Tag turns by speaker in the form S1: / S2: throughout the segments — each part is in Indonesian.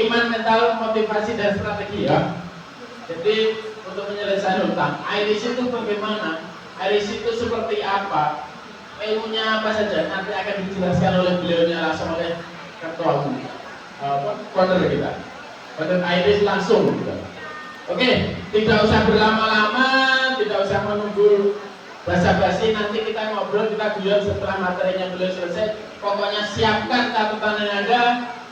S1: iman, mental, motivasi dan strategi ya. Jadi untuk menyelesaikan hutang, IRIS itu bagaimana? IRIS itu seperti apa? Ilmunya apa saja? Nanti akan dijelaskan oleh beliaunya langsung oleh ketua founder kita. Founder IRIS langsung gitu. Oke, tidak usah berlama-lama, tidak usah menunggu basa-basi, nanti kita ngobrol, kita guyon setelah materinya beliau selesai. Pokoknya siapkan catatan Anda,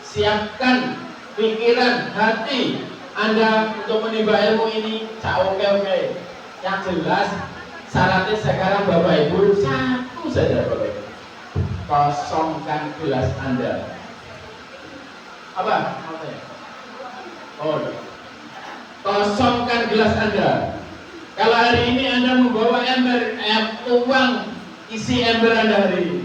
S1: siapkan pikiran, hati Anda untuk menimba ilmu ini. Oke. Yang jelas syaratnya sekarang Bapak Ibu satu saja Bapak Ibu. Kosongkan gelas Anda. Apa? Oh, kosongkan gelas Anda. Kalau hari ini Anda membawa ember, uang isi ember Anda hari ini,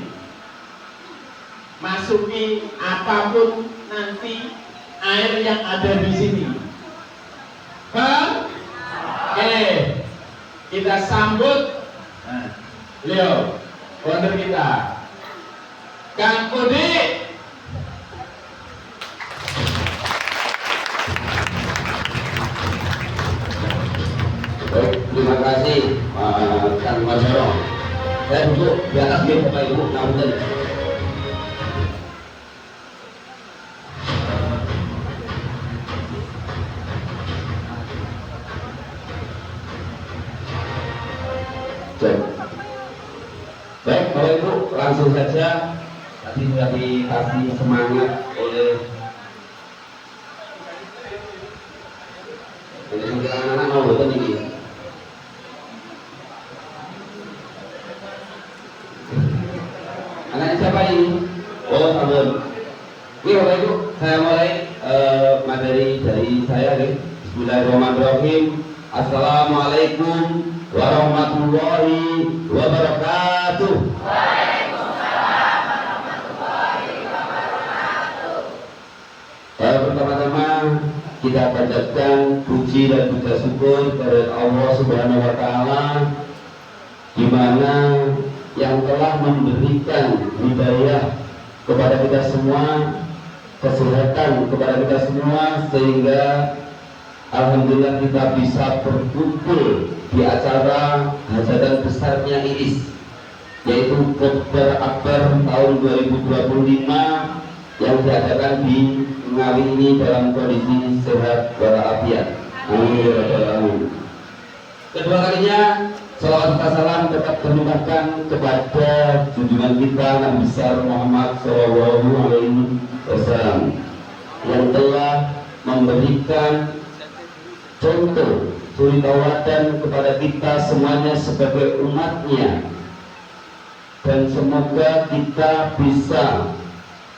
S1: masuki apapun nanti air yang ada di sini. Oke, kita sambut beliau, founder kita, Kang Udi.
S2: Baik, terima kasih Kang Masyaro. Saya duduk di atas dia Bapak Ibu, namun baik Bapak Ibu, langsung saja. Tadi sudah dikasih semangat oleh anak-anak mau betul ini. Anaknya siapa ini? Oh, sabun. Ini Bapak Ibu, saya mulai materi dari saya nih. Bismillahirrahmanirrahim. Assalamualaikum warahmatullahi wabarakatuh. Waalaikumsalam warahmatullahi wabarakatuh. Pertama-tama kita panjatkan puji dan puja syukur kepada Allah Subhanahu wa taala, di mana yang telah memberikan hidayah kepada kita semua, kesehatan kepada kita semua, sehingga alhamdulillah kita bisa berkumpul di acara hajatan besarnya IRIS, yaitu Kopdar Akbar tahun 2025 yang diadakan di Ngawi ini dalam kondisi sehat walafiat. Amin ya rabbal alamin. Kedua kalinya salawat dan salam tetap terlimpahkan kepada junjungan kita Nabi besar Muhammad Shallallahu Alaihi Wasallam yang telah memberikan contoh suri tauladan kepada kita semuanya sebagai umatnya, dan semoga kita bisa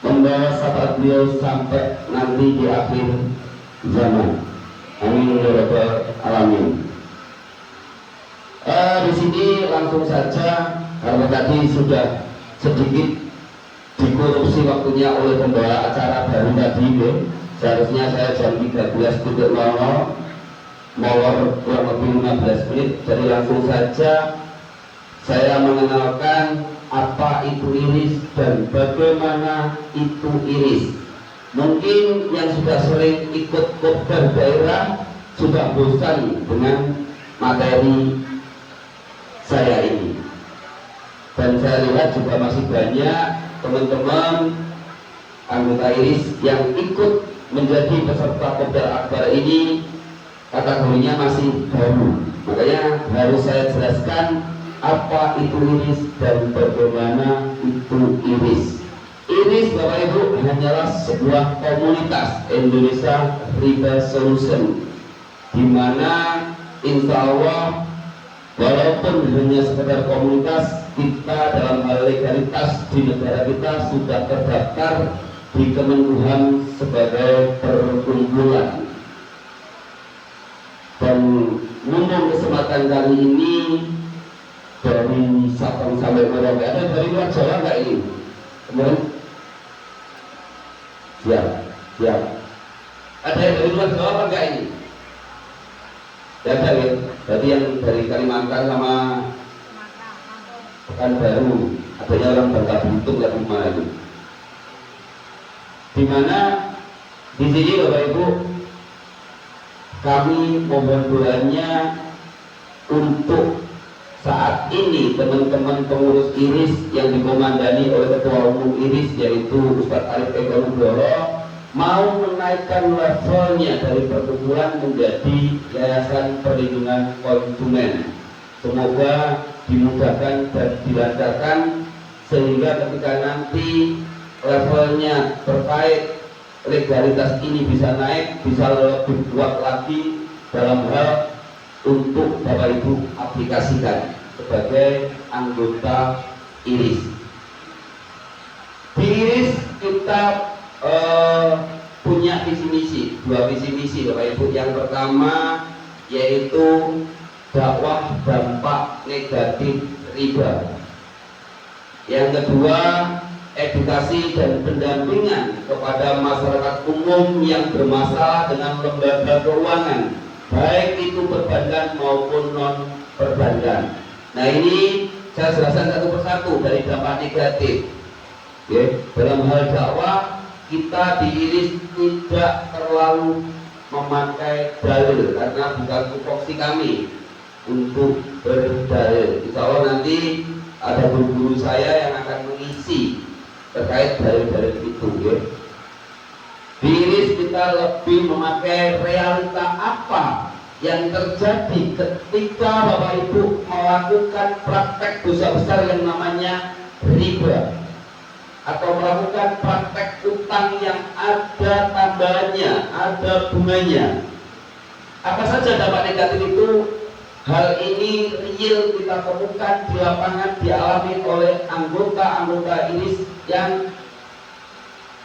S2: membawa syafaat beliau sampai nanti di akhir zaman. Amin ya rabbal alamin. Di sini langsung saja, karena tadi sudah sedikit dikorupsi waktunya oleh pembawa acara baru tadi, seharusnya saya jam 13.00 molor kurang lebih 15 menit. Jadi langsung saja saya mengenalkan apa itu IRIS dan bagaimana itu IRIS. Mungkin yang sudah sering ikut kopdar daerah sudah bosan dengan materi saya ini, dan saya lihat juga masih banyak teman-teman anggota IRIS yang ikut menjadi peserta Kopdar Akbar ini kategorinya masih baru. Makanya harus saya jelaskan apa itu IRIS dan bagaimana itu IRIS. IRIS Bapak Ibu hanyalah sebuah komunitas Indonesia River Solution, di mana insya Allah walaupun hanya sekedar komunitas, kita dalam hal legalitas di negara kita sudah terdaftar di Kemenkumham sebagai perkumpulan. Dan mumpung kesempatan kali ini dari Sabang sampai Merauke, ada dari luar Jawa nggak ini? Kemudian siap. Ada yang dari luar Jawa apa enggak ini? Ya ada ya. Berarti yang dari Kalimantan sama Pekanbaru, adanya orang Bangka Belitung dan mana itu. Di mana Di sini Bapak Ibu, kami mohon doanya untuk saat ini teman-teman pengurus IRIS yang dikomandani oleh Ketua Umum IRIS yaitu Ustadz Arif Eko Nugroho mau menaikkan levelnya dari perkumpulan menjadi Yayasan Perlindungan Konsumen. Semoga dimudahkan dan dilancarkan sehingga ketika nanti levelnya terkait legalitas ini bisa naik, bisa lebih kuat lagi dalam hal untuk Bapak Ibu aplikasikan sebagai anggota IRIS. Di IRIS kita punya visi misi, dua visi misi Bapak Ibu. Yang pertama yaitu dakwah dampak negatif riba. Yang kedua, edukasi dan pendampingan kepada masyarakat umum yang bermasalah dengan lembaga keuangan, baik itu perbankan maupun non perbankan. Nah, ini saya jelaskan satu persatu dari dampak negatif. Oke, dalam hal dakwah kita di IRIS tidak terlalu memakai dalil karena bukan tupoksi kami untuk berdalil. Insya Allah nanti ada guru saya yang akan mengisi terkait dalil-dalil itu. Ya. Di IRIS kita lebih memakai realita apa yang terjadi ketika Bapak Ibu melakukan praktek dosa besar yang namanya riba, atau melakukan praktek utang yang ada tambahannya, ada bunganya. Apa saja dampak negatif itu? Hal ini real kita temukan di lapangan, dialami oleh anggota-anggota IRIS yang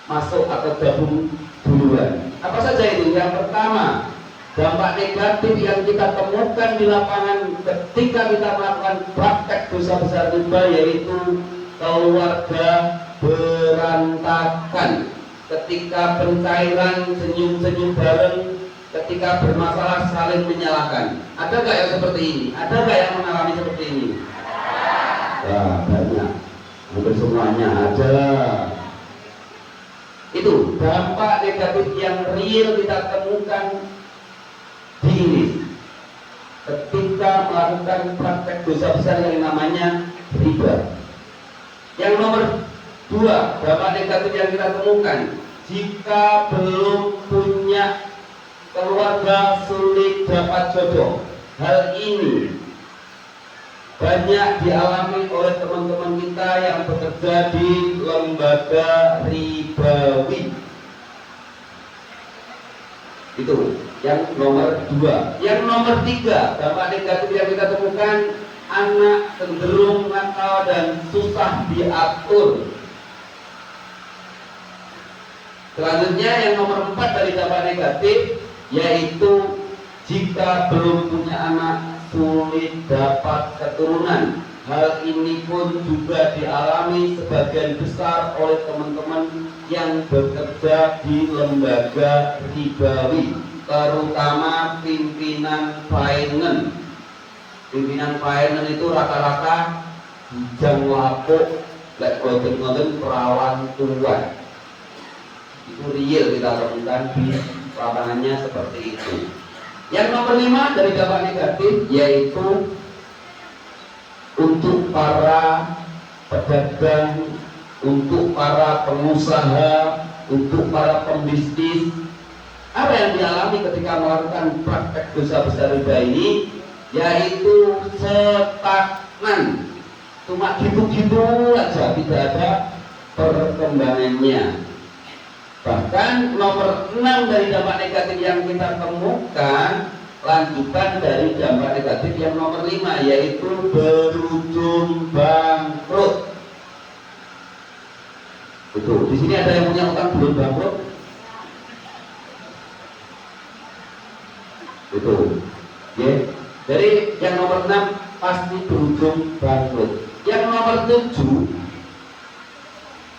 S2: masuk atau gabung duluan. Apa saja itu? Yang pertama, dampak negatif yang kita temukan di lapangan ketika kita melakukan praktek dosa besar riba yaitu keluarga berantakan, ketika pencairan senyum-senyum bareng, ketika bermasalah saling menyalahkan. Ada nggak yang seperti ini? Ada nggak yang mengalami seperti ini? Wah, banyak, hampir semuanya ada. Itu dampak negatif yang real kita temukan di ini ketika melakukan praktek dosa besar yang namanya riba. Yang nomor dua, dampak negatif yang kita temukan jika belum punya keluarga sulit dapat jodoh. Hal ini banyak dialami oleh teman-teman kita yang bekerja di lembaga ribawi. Itu yang nomor dua. Yang nomor tiga, dampak negatif yang kita temukan anak cenderung nakal dan susah diatur. Selanjutnya yang nomor 4 dari dampak negatif yaitu jika belum punya anak sulit dapat keturunan. Hal ini pun juga dialami sebagian besar oleh teman-teman yang bekerja di lembaga ribawi, terutama pimpinan finance. Pimpinan finance itu rata-rata bujang lapuk, lek ngoten perawan tuan. Itu real kita temukan di lapangannya seperti itu. Yang nomor 5 dari dampak negatif yaitu untuk para pedagang, untuk para pengusaha, untuk para pembisnis. Apa yang dialami ketika melakukan praktek dosa besar riba ini? Yaitu stagnan, cuma gitu-gitu aja, tidak ada perkembangannya. Bahkan nomor 6 dari dampak negatif yang kita temukan lanjutan dari dampak negatif yang nomor 5 yaitu berujung bangkrut. Itu di sini ada yang punya utang belum bangkrut? Itu, ya. Jadi yang nomor 6 pasti berujung bangkrut. Yang nomor 7,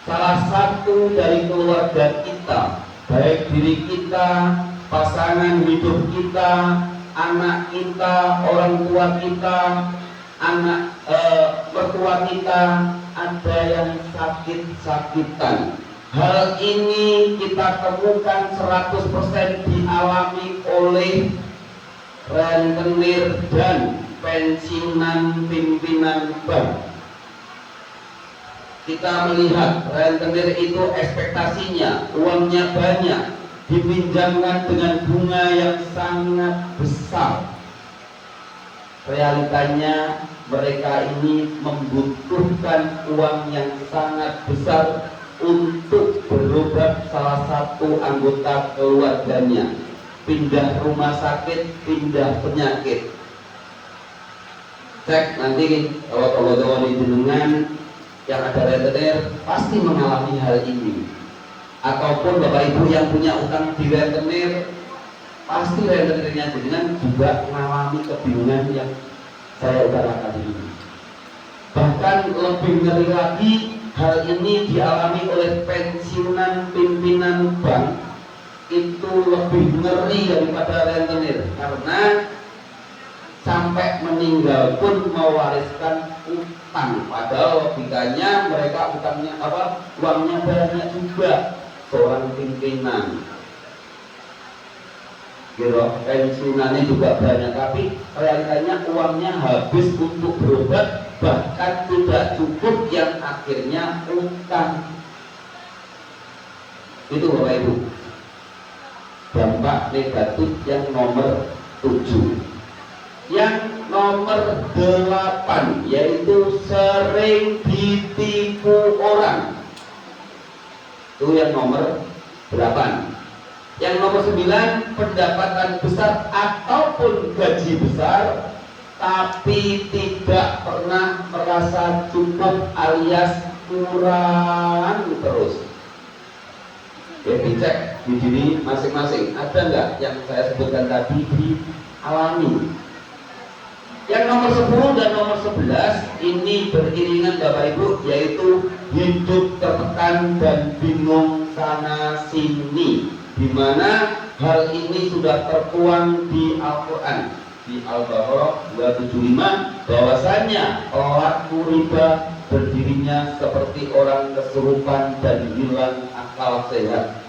S2: salah satu dari keluarga kita, baik diri kita, pasangan hidup kita, anak kita, orang tua kita, anak mertua kita, ada yang sakit-sakitan. Hal ini kita temukan 100% dialami oleh rentenir dan pensiunan pimpinan bank. Kita melihat rentenir itu ekspektasinya uangnya banyak, dipinjamkan dengan bunga yang sangat besar. Realitanya mereka ini membutuhkan uang yang sangat besar untuk berobat salah satu anggota keluarganya, pindah rumah sakit, pindah penyakit. Cek nanti kalau kawan-kawan dengan yang ada rentenir pasti mengalami hal ini, ataupun bapak ibu yang punya utang di rentenir pasti rentenirnya dengan juga mengalami kebingungan yang saya utarakan ini. Bahkan lebih ngeri lagi, hal ini dialami oleh pensiunan pimpinan bank. Itu lebih ngeri daripada rentenir, karena sampai meninggal pun mewariskan utang, padahal logikanya mereka utangnya uangnya banyak juga, seorang pimpinan pensiunannya juga banyak, tapi realitanya uangnya habis untuk berobat, bahkan tidak cukup, yang akhirnya utang. Itu Bapak Ibu dampak negatif yang nomor 7. Yang nomor 8 yaitu sering ditipu orang. Itu yang nomor 8. Yang nomor 9, pendapatan besar ataupun gaji besar tapi tidak pernah merasa cukup alias kurang terus. Ya, dicek di sini masing-masing ada nggak yang saya sebutkan tadi dialami. Yang nomor 10 dan nomor 11 ini beriringan Bapak Ibu, yaitu hidup tertekan dan bingung sana sini, di mana hal ini sudah tertuang di Al-Quran, di Al-Baqarah 275, bahwasanya pelaku riba berdirinya seperti orang kesurupan dan hilang akal sehat.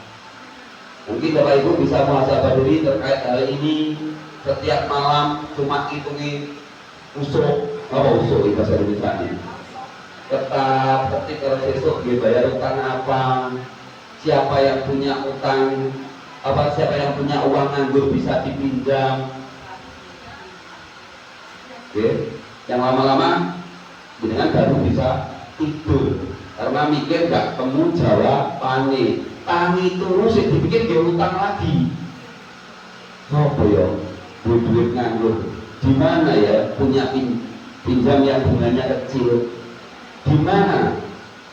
S2: Mungkin Bapak Ibu bisa muhasabah diri terkait hal ini. Setiap malam cuma hitungin usuk bahasa Indonesia, tetap ketik kalau besok dia bayar utang apa, siapa yang punya utang siapa yang punya uang nganggur bisa dipinjam. Oke, yang lama-lama dengan baru bisa tidur karena mikir gak temu jawabannya. Tangi terus dipikir dia utang lagi. Apa ya? Duit nganggur. Di mana ya punya pinjam yang bunganya kecil? Di mana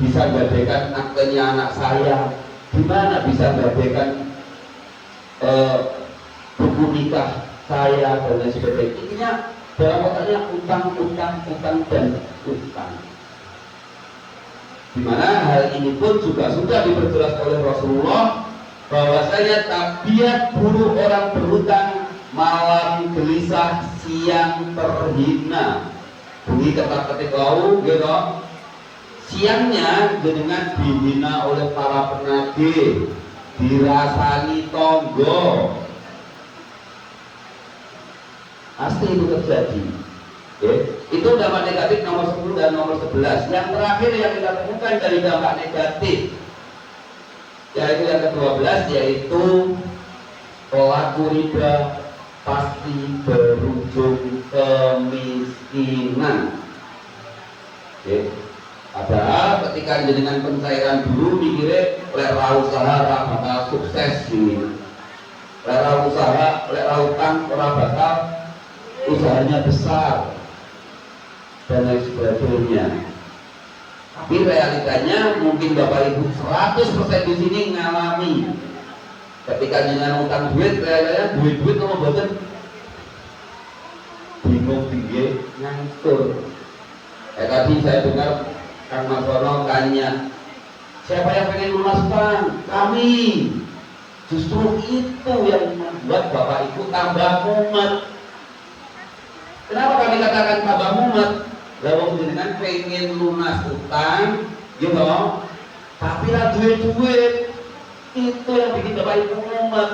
S2: bisa gadaikan aktenya anak saya? Di mana bisa gadaikan buku nikah saya dan lain sebagainya? Intinya dalam otaknya utang dan utang. Di mana hal ini pun juga sudah diperjelas oleh Rasulullah bahwasanya tabiat buruk orang berhutang malam gelisah, siang terhina. Bunyi ketak-ketik lau gitu. Siangnya dengan dihina oleh para penagih, dirasani tonggo. Pasti itu terjadi. Itu dampak negatif nomor 10 dan nomor 11. Yang terakhir yang kita temukan dari dampak negatif, yaitu yang ke-12, yaitu pelaku riba pasti berujung kemiskinan. Padahal ketika dengan pencairan dulu mikirnya lera usaha bakal sukses ini, lera usaha lera utang bakal usahanya besar dan lain sebagainya. Tapi realitanya mungkin Bapak Ibu 100% di sini ngalami ketika dengan utang duit, realitanya duit nomor boten bingung tinggi ngantur. Tadi saya dengar Kang Marsono tanya, siapa yang pengen lunas utang? Kami. Justru itu yang membuat Bapak Ibu tambah mumet. Kenapa kami katakan tambah mumet? Lalu dengan pengen lunas utang, gitu, tapi lah duit itu yang bikin Bapak Ibu mumet.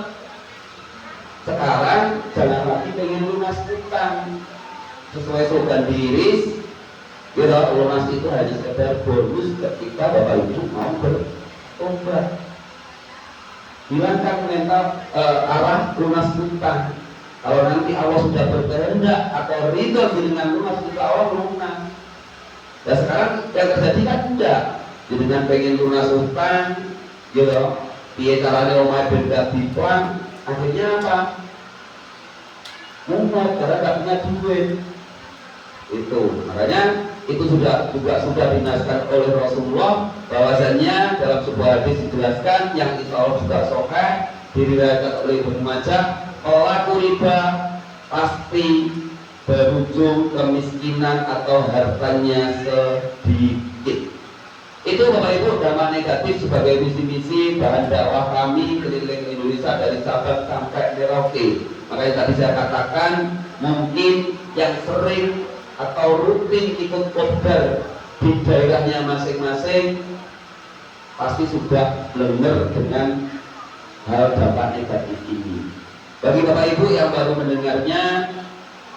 S2: Sekarang jangan lagi pengen lunas utang sesuai slogan diiris. Bila lunas itu hanya sekedar bonus ketika Bapak Ibu mau bertobat. Hilangkan mental arah lunas utang. Kalau nanti Allah sudah berkehendak atau ridho dengan lunas kita Allah lunas. Dan sekarang yang terjadi kan enggak. Jadi dengan pengen lunas utang, gitu. Dia caranya omai benda bipang, akhirnya apa? Mumet karena nggak punya duit. Itu makanya itu juga sudah dinasihkan oleh Rasulullah bahwasanya dalam sebuah hadis dijelaskan yang insya Allah juga sahih diriwayatkan oleh Ibnu Majah, pelaku riba pasti berujung kemiskinan atau hartanya sedikit. Itu Bapak Ibu dampak negatif sebagai misi-misi bahan dakwah kami keliling Indonesia dari Sabang sampai Merauke. Makanya tadi saya katakan mungkin yang sering atau rutin ikut kopdar di daerahnya masing-masing pasti sudah belenger dengan hal dampak negatif ini. Bagi Bapak Ibu yang baru mendengarnya,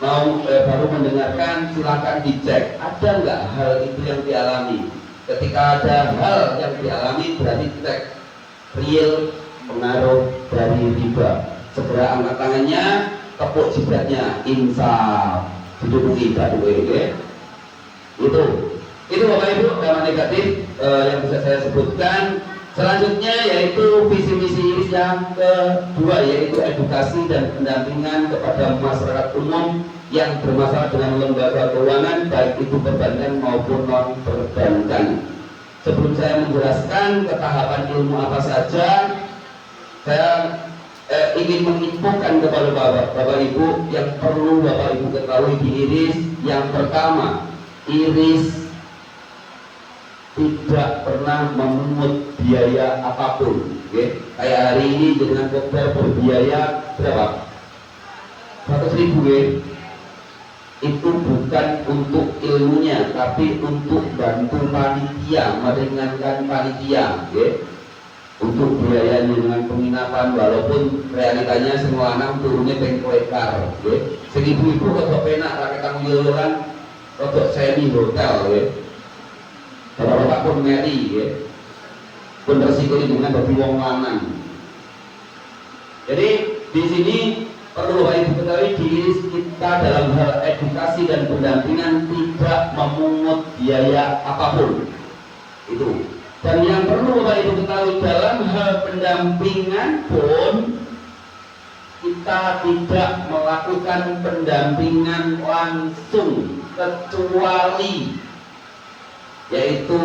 S2: baru mendengarkan, silakan dicek ada nggak hal itu yang dialami. Ketika ada hal yang dialami berarti cek real pengaruh dari riba. Segera angkat tangannya, tepuk jidatnya, insaf, diduduki batu ya. Itu Bapak Ibu dampak negatif yang bisa saya sebutkan. Selanjutnya yaitu visi misi iris yang kedua yaitu edukasi dan pendampingan kepada masyarakat umum yang bermasalah dengan lembaga keuangan baik itu perbankan maupun non perbankan. Sebelum saya menjelaskan ketahapan ilmu apa saja, saya ingin menginfokan kepada Bapak Ibu yang perlu Bapak Ibu ketahui di iris. Yang pertama, iris tidak pernah memungut biaya apapun. Kayak hari ini dengan kopdar berbiaya berapa? 100.000 itu bukan untuk ilmunya tapi untuk bantu panitia, meringankan panitia untuk biayanya dengan penginapan, walaupun realitanya semua anak turunnya pengkelekar seribu-ribu kok penak rakyat tanggung yoyolan kok semi hotel kalau bapak pun meri pun resiko dengan bagi wong lanang. Jadi di sini perlu Bapak Ibu ketahui diri kita dalam hal edukasi dan pendampingan tidak memungut biaya apapun. Itu. Dan yang perlu Bapak Ibu ketahui dalam hal pendampingan pun kita tidak melakukan pendampingan langsung kecuali yaitu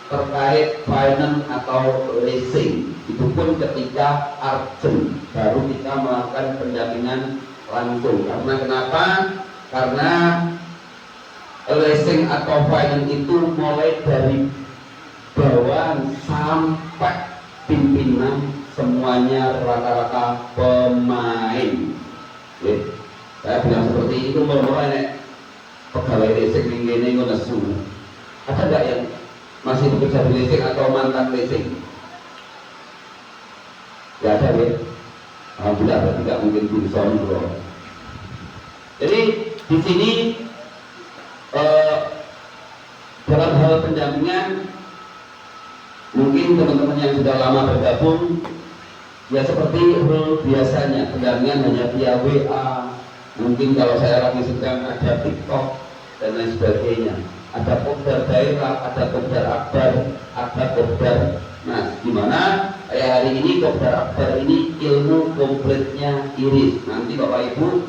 S2: terkait finance atau leasing. Itu pun ketika urgent baru kita melakukan pendampingan langsung. Karena kenapa? Karena leasing atau finance itu mulai dari bawahan sampai pimpinan semuanya rata-rata pemain. Saya bilang seperti itu mulai pegawai leasing ini nesu. Ada nggak yang masih bekerja di leasing atau mantan leasing? Ya ada ya. Alhamdulillah berarti nggak mungkin berusaha bro. Jadi di sini dalam hal pendampingan mungkin teman-teman yang sudah lama bergabung ya seperti biasanya pendampingan hanya via WA. Mungkin kalau saya lagi sedang ada TikTok dan lain sebagainya. Ada kopdar daerah, ada kopdar akbar, ada kopdar. Nah, gimana? Kayak hari ini kopdar akbar ini ilmu kompletnya iris. Nanti Bapak Ibu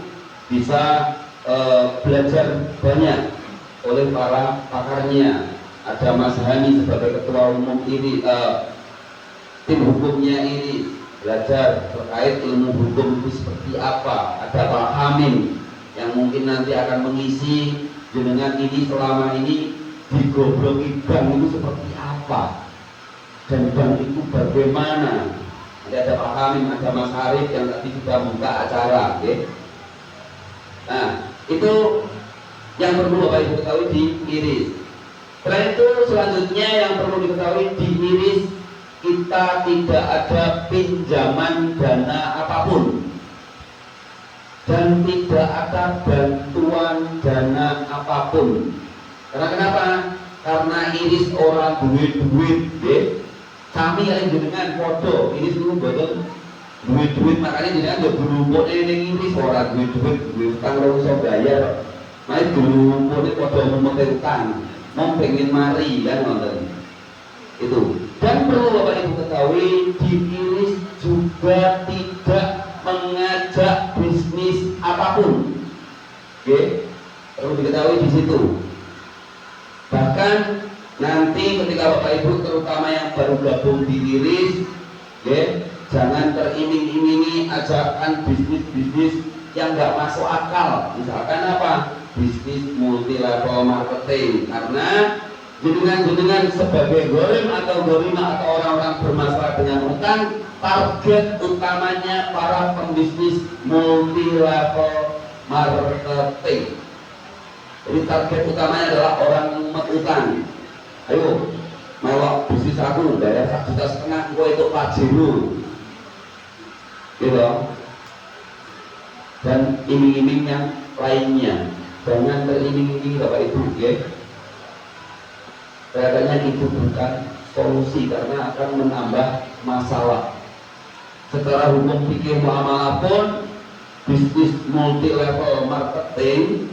S2: bisa belajar banyak oleh para pakarnya. Ada Mas Hani sebagai ketua umum ini, tim hukumnya ini belajar terkait ilmu hukum itu seperti apa. Ada Pak Hamim yang mungkin nanti akan mengisi dengan ini selama ini digobloki bank itu seperti apa dan bank itu bagaimana. Ada Pak Hamim, ada Mas Arif yang tadi sudah buka acara. Nah itu yang perlu Bapak Ibu ketahui di iris. Selain itu selanjutnya yang perlu diketahui di iris kita tidak ada pinjaman dana apapun dan tidak ada bantuan dana apapun. Karena kenapa? Karena iris orang duit, kami yang jenengan foto iris itu betul duit, makanya jenengan udah berumput ini iris orang duit utang lo bisa bayar, makanya berumput ini foto memetik utang, mau pengen mari kan nonton itu. Dan perlu Bapak Ibu ketahui di iris juga tidak mengajak bisnis apapun, perlu diketahui di situ. Bahkan nanti ketika Bapak Ibu terutama yang baru gabung di iris, jangan teriming-imingi ajakan bisnis yang nggak masuk akal. Misalkan apa? Bisnis multi level marketing, karena jenengan sebagai gorim atau gorima atau orang-orang bermasalah dengan utang, target utamanya para pembisnis multi level marketing. Jadi target utamanya adalah orang utang. Ayo, melok bisnis aku bayar 1,5 juta, gue itu pajero, gitu. Dan iming-iming yang lainnya, jangan teriming-iming Bapak Ibu, Kelihatannya itu bukan solusi karena akan menambah masalah. Secara hukum fikih muamalah pun bisnis multi level marketing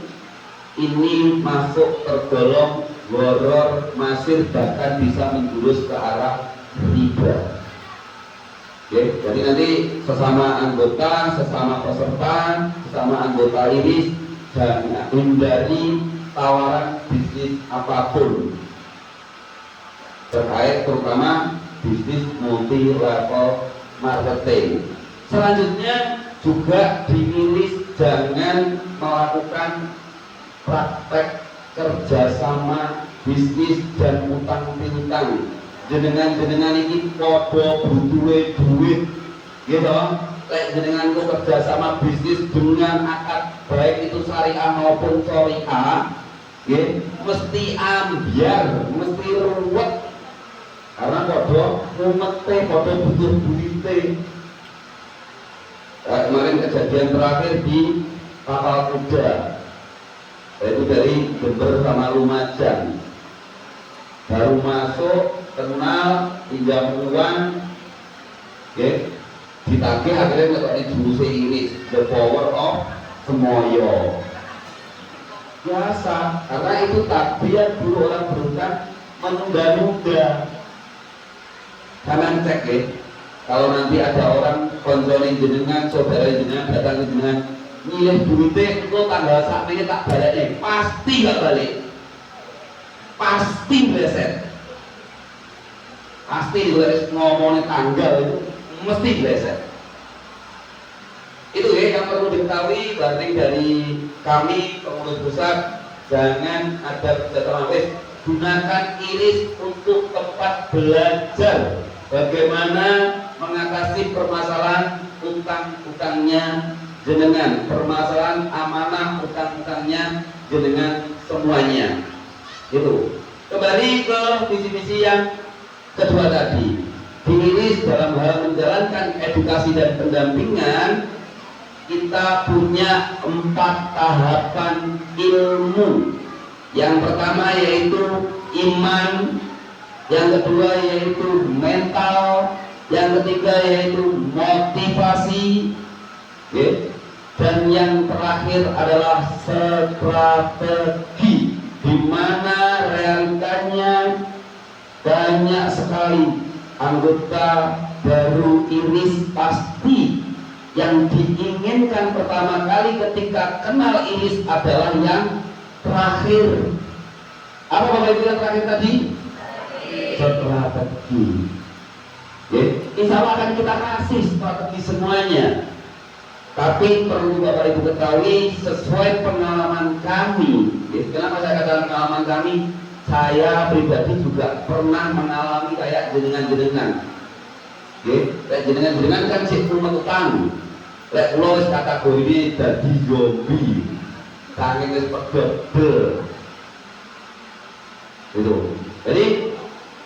S2: ini masuk tergolong gharar masir, bahkan bisa menjurus ke arah riba. Jadi nanti sesama anggota, sesama peserta, sesama anggota iris jangan hindari tawaran bisnis apapun terkait terutama bisnis multi level marketing. Selanjutnya juga diiris jangan melakukan praktek kerjasama bisnis dan utang piutang. Jenengan ini podo butuh duit, gitu. Lek jenengan itu kerjasama bisnis dengan akad baik itu syariah maupun syariah, mesti ambiar, mesti ruwet. Karena podo umete, podo butuh duit. Kemarin kejadian terakhir di Tapal Kuda, yaitu dari Jember sama Lumajang. Baru masuk, kenal, pinjam uang, ditagih akhirnya nggak dijuruse iris, the power of semoyo. Biasa, karena itu tabiat dulu orang berutang menunda-nunda. Jangan cek kalau nanti ada orang konsolin jenengan, saudara jenengan datang ke jenengan, nyilih duitnya, itu tanggal sakitnya tak baliknya, pasti gak balik, pasti bleset, pasti harus ngomongin tanggal itu mesti bleset. Itu yang perlu diketahui. Berarti dari kami pengurus pusat, jangan ada kerjasama wis, gunakan iris untuk tempat belajar bagaimana mengatasi permasalahan utang-utangnya jenengan, permasalahan amanah utang-utangnya jenengan semuanya. Gitu. Kembali ke visi-misi yang kedua tadi, diiris dalam hal menjalankan edukasi dan pendampingan. Kita punya 4 tahapan ilmu. Yang pertama yaitu iman, yang kedua yaitu mental, yang ketiga yaitu motivasi, dan yang terakhir adalah strategi, di mana realitanya banyak sekali anggota baru iris pasti yang diinginkan pertama kali ketika kenal iris adalah yang terakhir. Apa Bapak Ibu yang terakhir tadi? Strategi. Insya Allah akan kita kasih strategi semuanya. Tapi perlu Bapak Ibu ketahui sesuai pengalaman kami. Kenapa saya katakan pengalaman kami? Saya pribadi juga pernah mengalami kayak jenengan-jenengan. Kayak jenengan-jenengan kan si umat utang. Lek kula wis kategori dadi zombie. Saking wis pedhot. Itu. Jadi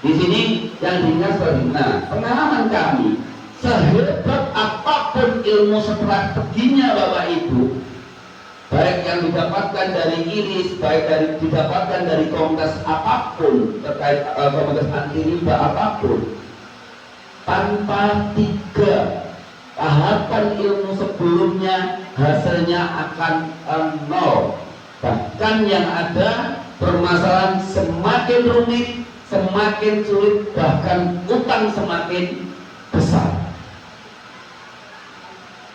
S2: di sini yang diingat nah, pengalaman kami sehebat apapun ilmu strateginya Bapak Ibu, baik yang didapatkan dari iris, baik dari didapatkan dari komunitas apapun terkait komunitas anti riba apapun, tanpa 3 tahapan ilmu sebelumnya hasilnya akan nol. Bahkan yang ada permasalahan semakin rumit, semakin sulit, bahkan utang semakin besar.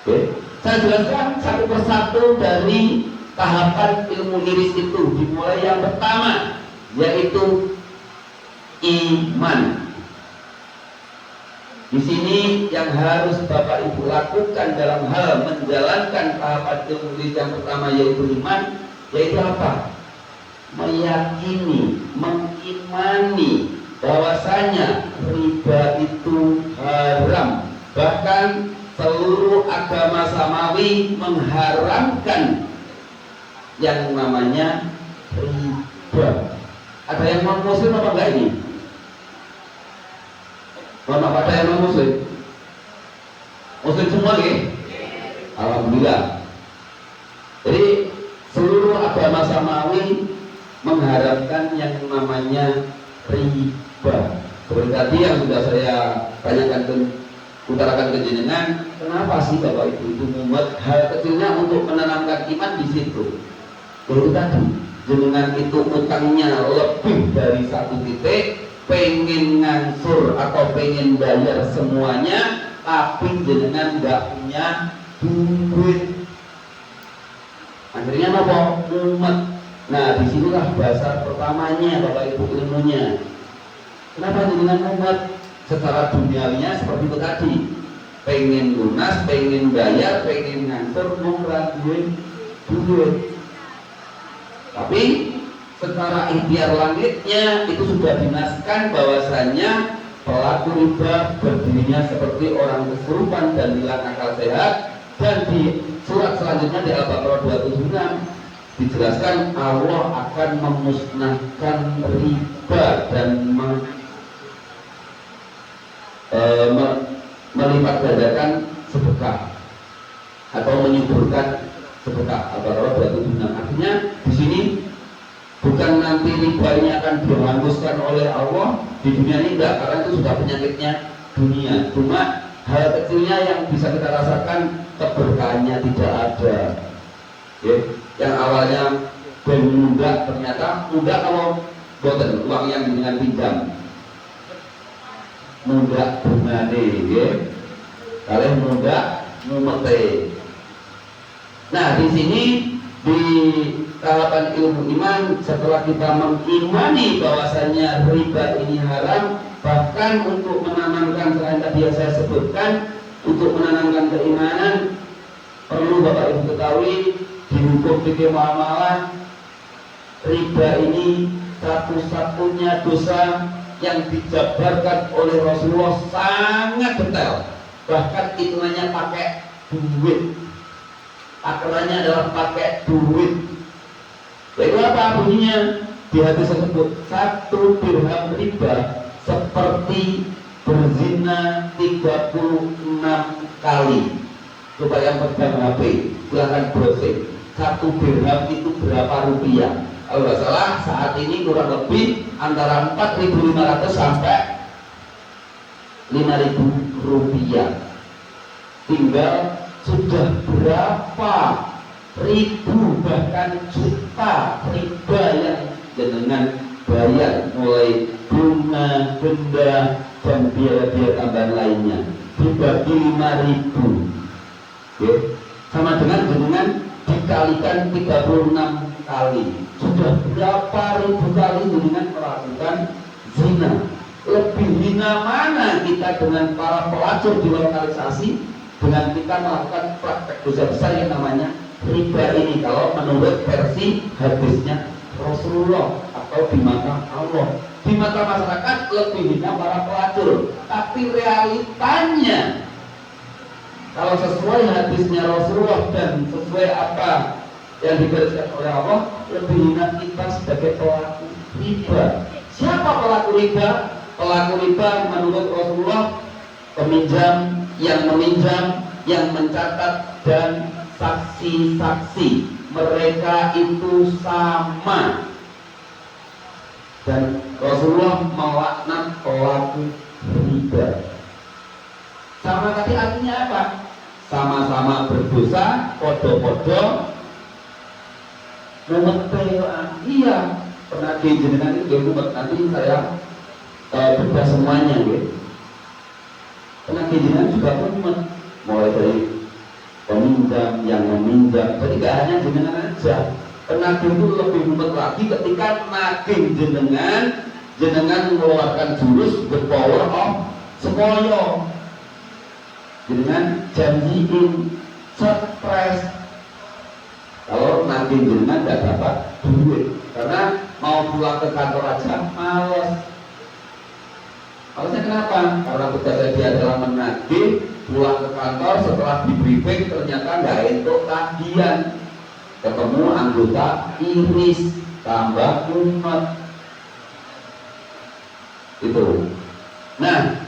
S2: Oke, saya jelaskan satu persatu dari tahapan ilmu iris itu. Dimulai yang pertama, yaitu iman. Di sini yang harus Bapak Ibu lakukan dalam hal menjalankan tahapan ilmu iris yang pertama yaitu iman, yaitu apa? Meyakini, mengimani bahwasanya riba itu haram. Bahkan seluruh agama samawi mengharamkan yang namanya riba. Ada yang non muslim apa enggak ini? Mana ada yang non muslim? Muslim semua ya? Alhamdulillah. Jadi seluruh agama samawi mengharapkan yang namanya riba. Seperti tadi yang sudah saya tanyakan utarakan ke jenengan, kenapa sih Bapak Ibu itu membuat hal kecilnya untuk menanamkan iman di situ? Itu tadi, jenengan itu utangnya lebih dari 1 titik, pengen ngansur atau pengen bayar semuanya, tapi jenengan nggak punya duit. Akhirnya apa? Mumet. Nah, disinilah dasar pertamanya Bapak Ibu ilmunya. Kenapa jenengan mumet? Secara duniawinya seperti itu tadi, pengen lunas, pengen bayar, pengen ngansur, ngeraguin duit. Tapi secara ikhtiar langitnya itu sudah dinaskan bahwasannya pelaku riba berdirinya seperti orang kesurupan dan hilang akal sehat. Dan di surat selanjutnya di Al-Baqarah 276 dijelaskan Allah akan memusnahkan riba dan melipat gandakan sedekah atau menyuburkan sedekah. Al-Baqarah 276. Artinya di sini bukan nanti riba ini akan dihanguskan oleh Allah di dunia ini, enggak, karena itu sudah penyakitnya dunia. Cuma hal kecilnya yang bisa kita rasakan, keberkahannya tidak ada. Yang awalnya mudah, ternyata mudah kalau boten uang yang dengan pinjam mudah bungane, kalian mudah mumete. Nah, di sini di tahapan ilmu iman, setelah kita mengimani bahwasanya riba ini haram, bahkan untuk menanamkan selain tadi yang saya sebutkan, untuk menanamkan keimanan, perlu Bapak Ibu ketahui di hukum fikih muamalah, riba ini satu-satunya dosa yang dijabarkan oleh Rasulullah sangat detail. Bahkan hitungannya pakai duit, akarannya adalah pakai duit. Itu apa bunyinya? Di hadis tersebut, 1 dirham riba seperti berzina 36 kali. Coba yang pegang HP, silahkan browsing. 1 dirham itu berapa rupiah? Kalau nggak salah saat ini kurang lebih antara 4.500 sampai 5.000 rupiah. Tinggal sudah berapa ribu bahkan juta riba yang jenengan bayar, mulai bunga, denda, dan biaya-biaya tambahan lainnya dibagi 5.000, sama dengan jenengan dikalikan 36 kali. Sudah berapa ribu kali jenengan melakukan zina? Lebih hina mana kita dengan para pelacur di lokalisasi dengan kita melakukan praktek dosa besar yang namanya riba ini, kalau menurut versi hadisnya Rasulullah atau di mata Allah. Di mata masyarakat lebih hina para pelacur, tapi realitanya kalau sesuai hadisnya Rasulullah dan sesuai apa yang digariskan oleh Allah, lebih hina kita sebagai pelaku riba. Siapa pelaku riba? Pelaku riba menurut Rasulullah peminjam, yang mencatat dan saksi-saksi, mereka itu sama. Dan Rasulullah melaknat pelaku riba. Sama tadi artinya apa? Sama-sama berdosa, podo-podo memetelan. Iya, penagih jenengan itu nanti saya bedah semuanya gitu. Penagih jenengan juga pun mulai dari peminjam, yang meminjam. Jadi gak hanya jenengan aja. Penagih itu lebih mumet lagi ketika nagih jenengan mengeluarkan jurus the power of semoyo. Jenengan janjiin surprise. Kalau nagih jenengan gak dapat duit, karena mau pulang ke kantor aja males. Maksudnya kenapa? Karena tugas dia adalah menagih, pulang ke kantor setelah di briefing ternyata nggak entuk tagihan, ketemu anggota iris tambah umat itu. Nah,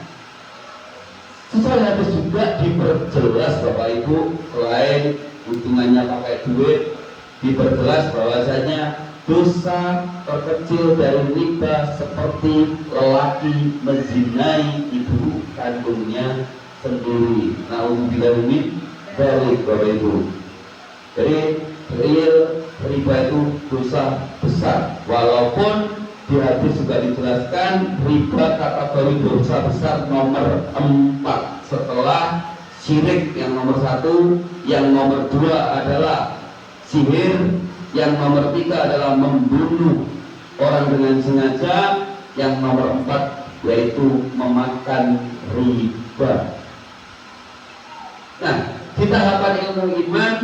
S2: sesuai harus juga diperjelas Bapak Ibu, selain hitungannya pakai duit, diperjelas bahwasanya dosa terkecil dari riba seperti lelaki menzinai ibu kandungnya sendiri. Nauzubillah min dzalik Bapak Ibu. Jadi real riba itu dosa besar. Walaupun di hadis juga dijelaskan riba kategori dosa besar nomor 4 setelah syirik yang nomor 1, yang nomor 2 adalah sihir, yang nomor 3 adalah membunuh orang dengan sengaja, yang nomor 4 yaitu memakan riba. Nah, di tahapan ilmu iman,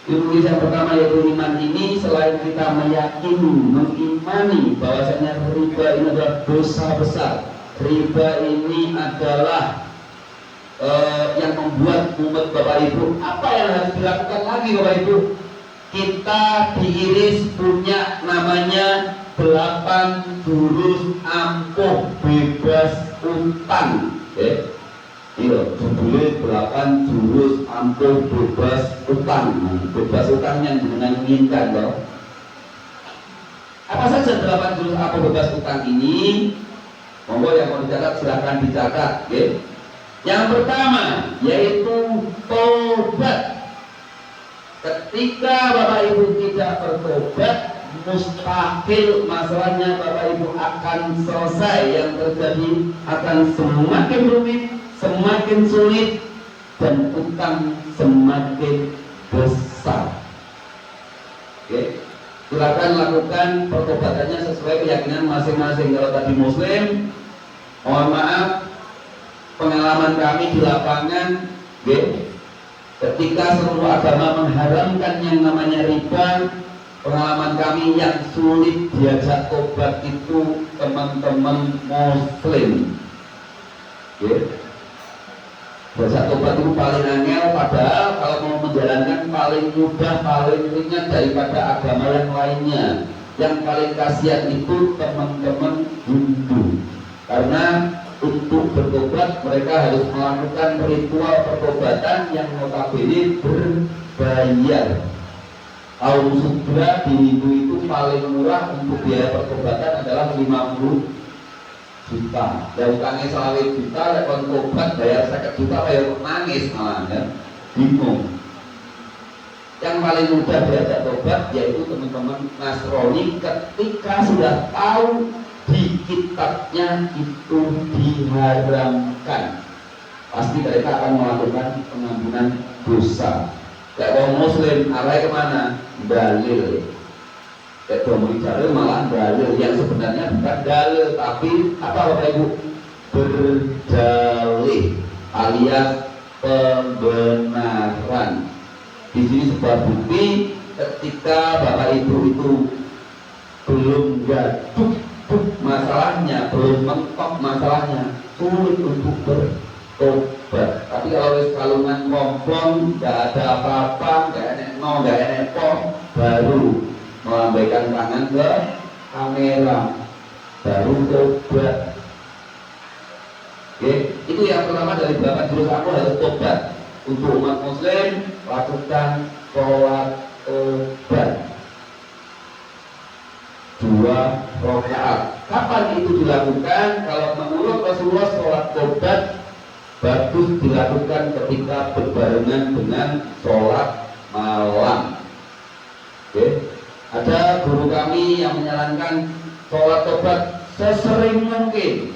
S2: ilmu yang pertama yaitu iman ini, selain kita meyakini, mengimani bahwasanya riba ini adalah dosa besar, riba ini adalah yang membuat umat Bapak Ibu, apa yang harus dilakukan lagi Bapak Ibu? Kita diiris punya namanya 8 jurus ampuh bebas utang. Oke. Iya, judulnya 8 jurus ampuh bebas utang. Bebas utang yang dengan inginkan loh. Apa saja 8 jurus ampuh bebas utang ini? Monggo yang mau dicatat silahkan dicatat. Oke. Yang pertama yaitu tobat. Ketika Bapak Ibu tidak bertobat, mustahil masalahnya Bapak Ibu akan selesai. Yang terjadi akan semakin rumit, semakin sulit, dan utang semakin besar. Oke, silakan lakukan pertobatannya sesuai keyakinan masing-masing. Kalau tadi Muslim, mohon maaf, pengalaman kami di lapangan, ketika seluruh agama mengharamkan yang namanya riba, pengalaman kami yang sulit diajak tobat itu teman-teman Muslim. Diajak tobat itu paling angel, padahal kalau mau menjalankan paling mudah, paling ringan daripada agama yang lainnya. Yang paling kasihan itu teman-teman Hindu, karena untuk bertobat mereka harus melakukan ritual pertobatan yang notabene berbayar. Kaum Sudra di Hindu itu paling murah untuk biaya pertobatan adalah 50 juta. Dan utangnya 1 juta, lekon tobat bayar 1 juta, bayar nangis malah ya. Bingung. Yang paling mudah diajak tobat yaitu teman-teman Nasrani ketika sudah tahu di kitabnya itu diharamkan, pasti mereka akan melakukan pengampunan dosa. Kayak orang Muslim arahnya kemana? Dalil. Kayak orang dalil malah dalil yang sebenarnya bukan dalil, tapi apa Bapak Ibu? Berdalih alias pembenaran. Di sini sebuah bukti ketika Bapak Ibu itu belum gaduh masalahnya, belum mentok masalahnya, sulit untuk bertobat. Tapi kalau wis kalungan ngomong, nggak ada apa-apa, nggak enek no, nggak enek po, baru melambaikan tangan ke kamera. baru tobat. Oke, itu yang pertama dari 8 jurus ampuh harus tobat. Untuk umat muslim lakukan sholat tobat 2 rakaat. Kapan itu dilakukan? Kalau menurut Rasulullah, sholat tobat bagus dilakukan ketika berbarengan dengan sholat malam. Oke, ada guru kami yang menyarankan sholat tobat sesering mungkin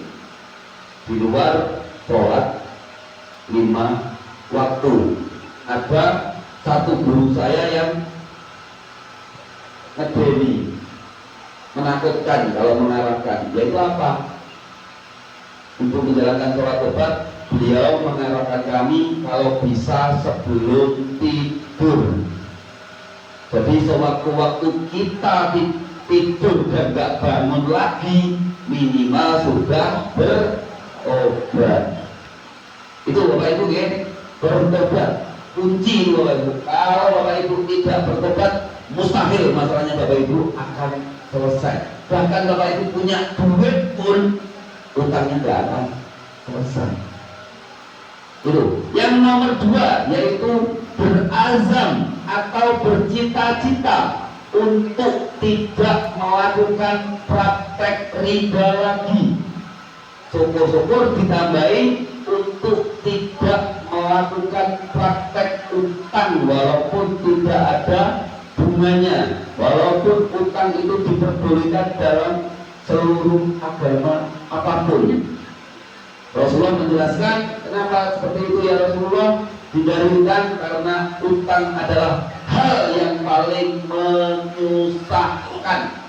S2: di luar sholat 5 waktu. Ada satu guru saya yang ngedeni, menakutkan kalau mengarahkan, yaitu apa? Untuk menjalankan sholat tobat, beliau mengarahkan kami kalau bisa sebelum tidur. Jadi sewaktu-waktu kita tidur dan gak bangun lagi, minimal sudah berobat. Itu Bapak Ibu ya, bertobat kunci Bapak Ibu. Kalau Bapak Ibu tidak bertobat, mustahil masalahnya Bapak Ibu akan selesai. Bahkan Bapak Ibu punya duit pun utangnya tidak akan selesai. Itu. Yang nomor 2 yaitu berazam atau bercita-cita untuk tidak melakukan praktek riba lagi. Syukur-syukur ditambahi untuk tidak melakukan praktek utang walaupun tidak ada bunganya, walaupun utang itu diperbolehkan dalam seluruh agama apapun. Rasulullah menjelaskan kenapa seperti itu ya Rasulullah, didalilkan karena utang adalah hal yang paling menyusahkan.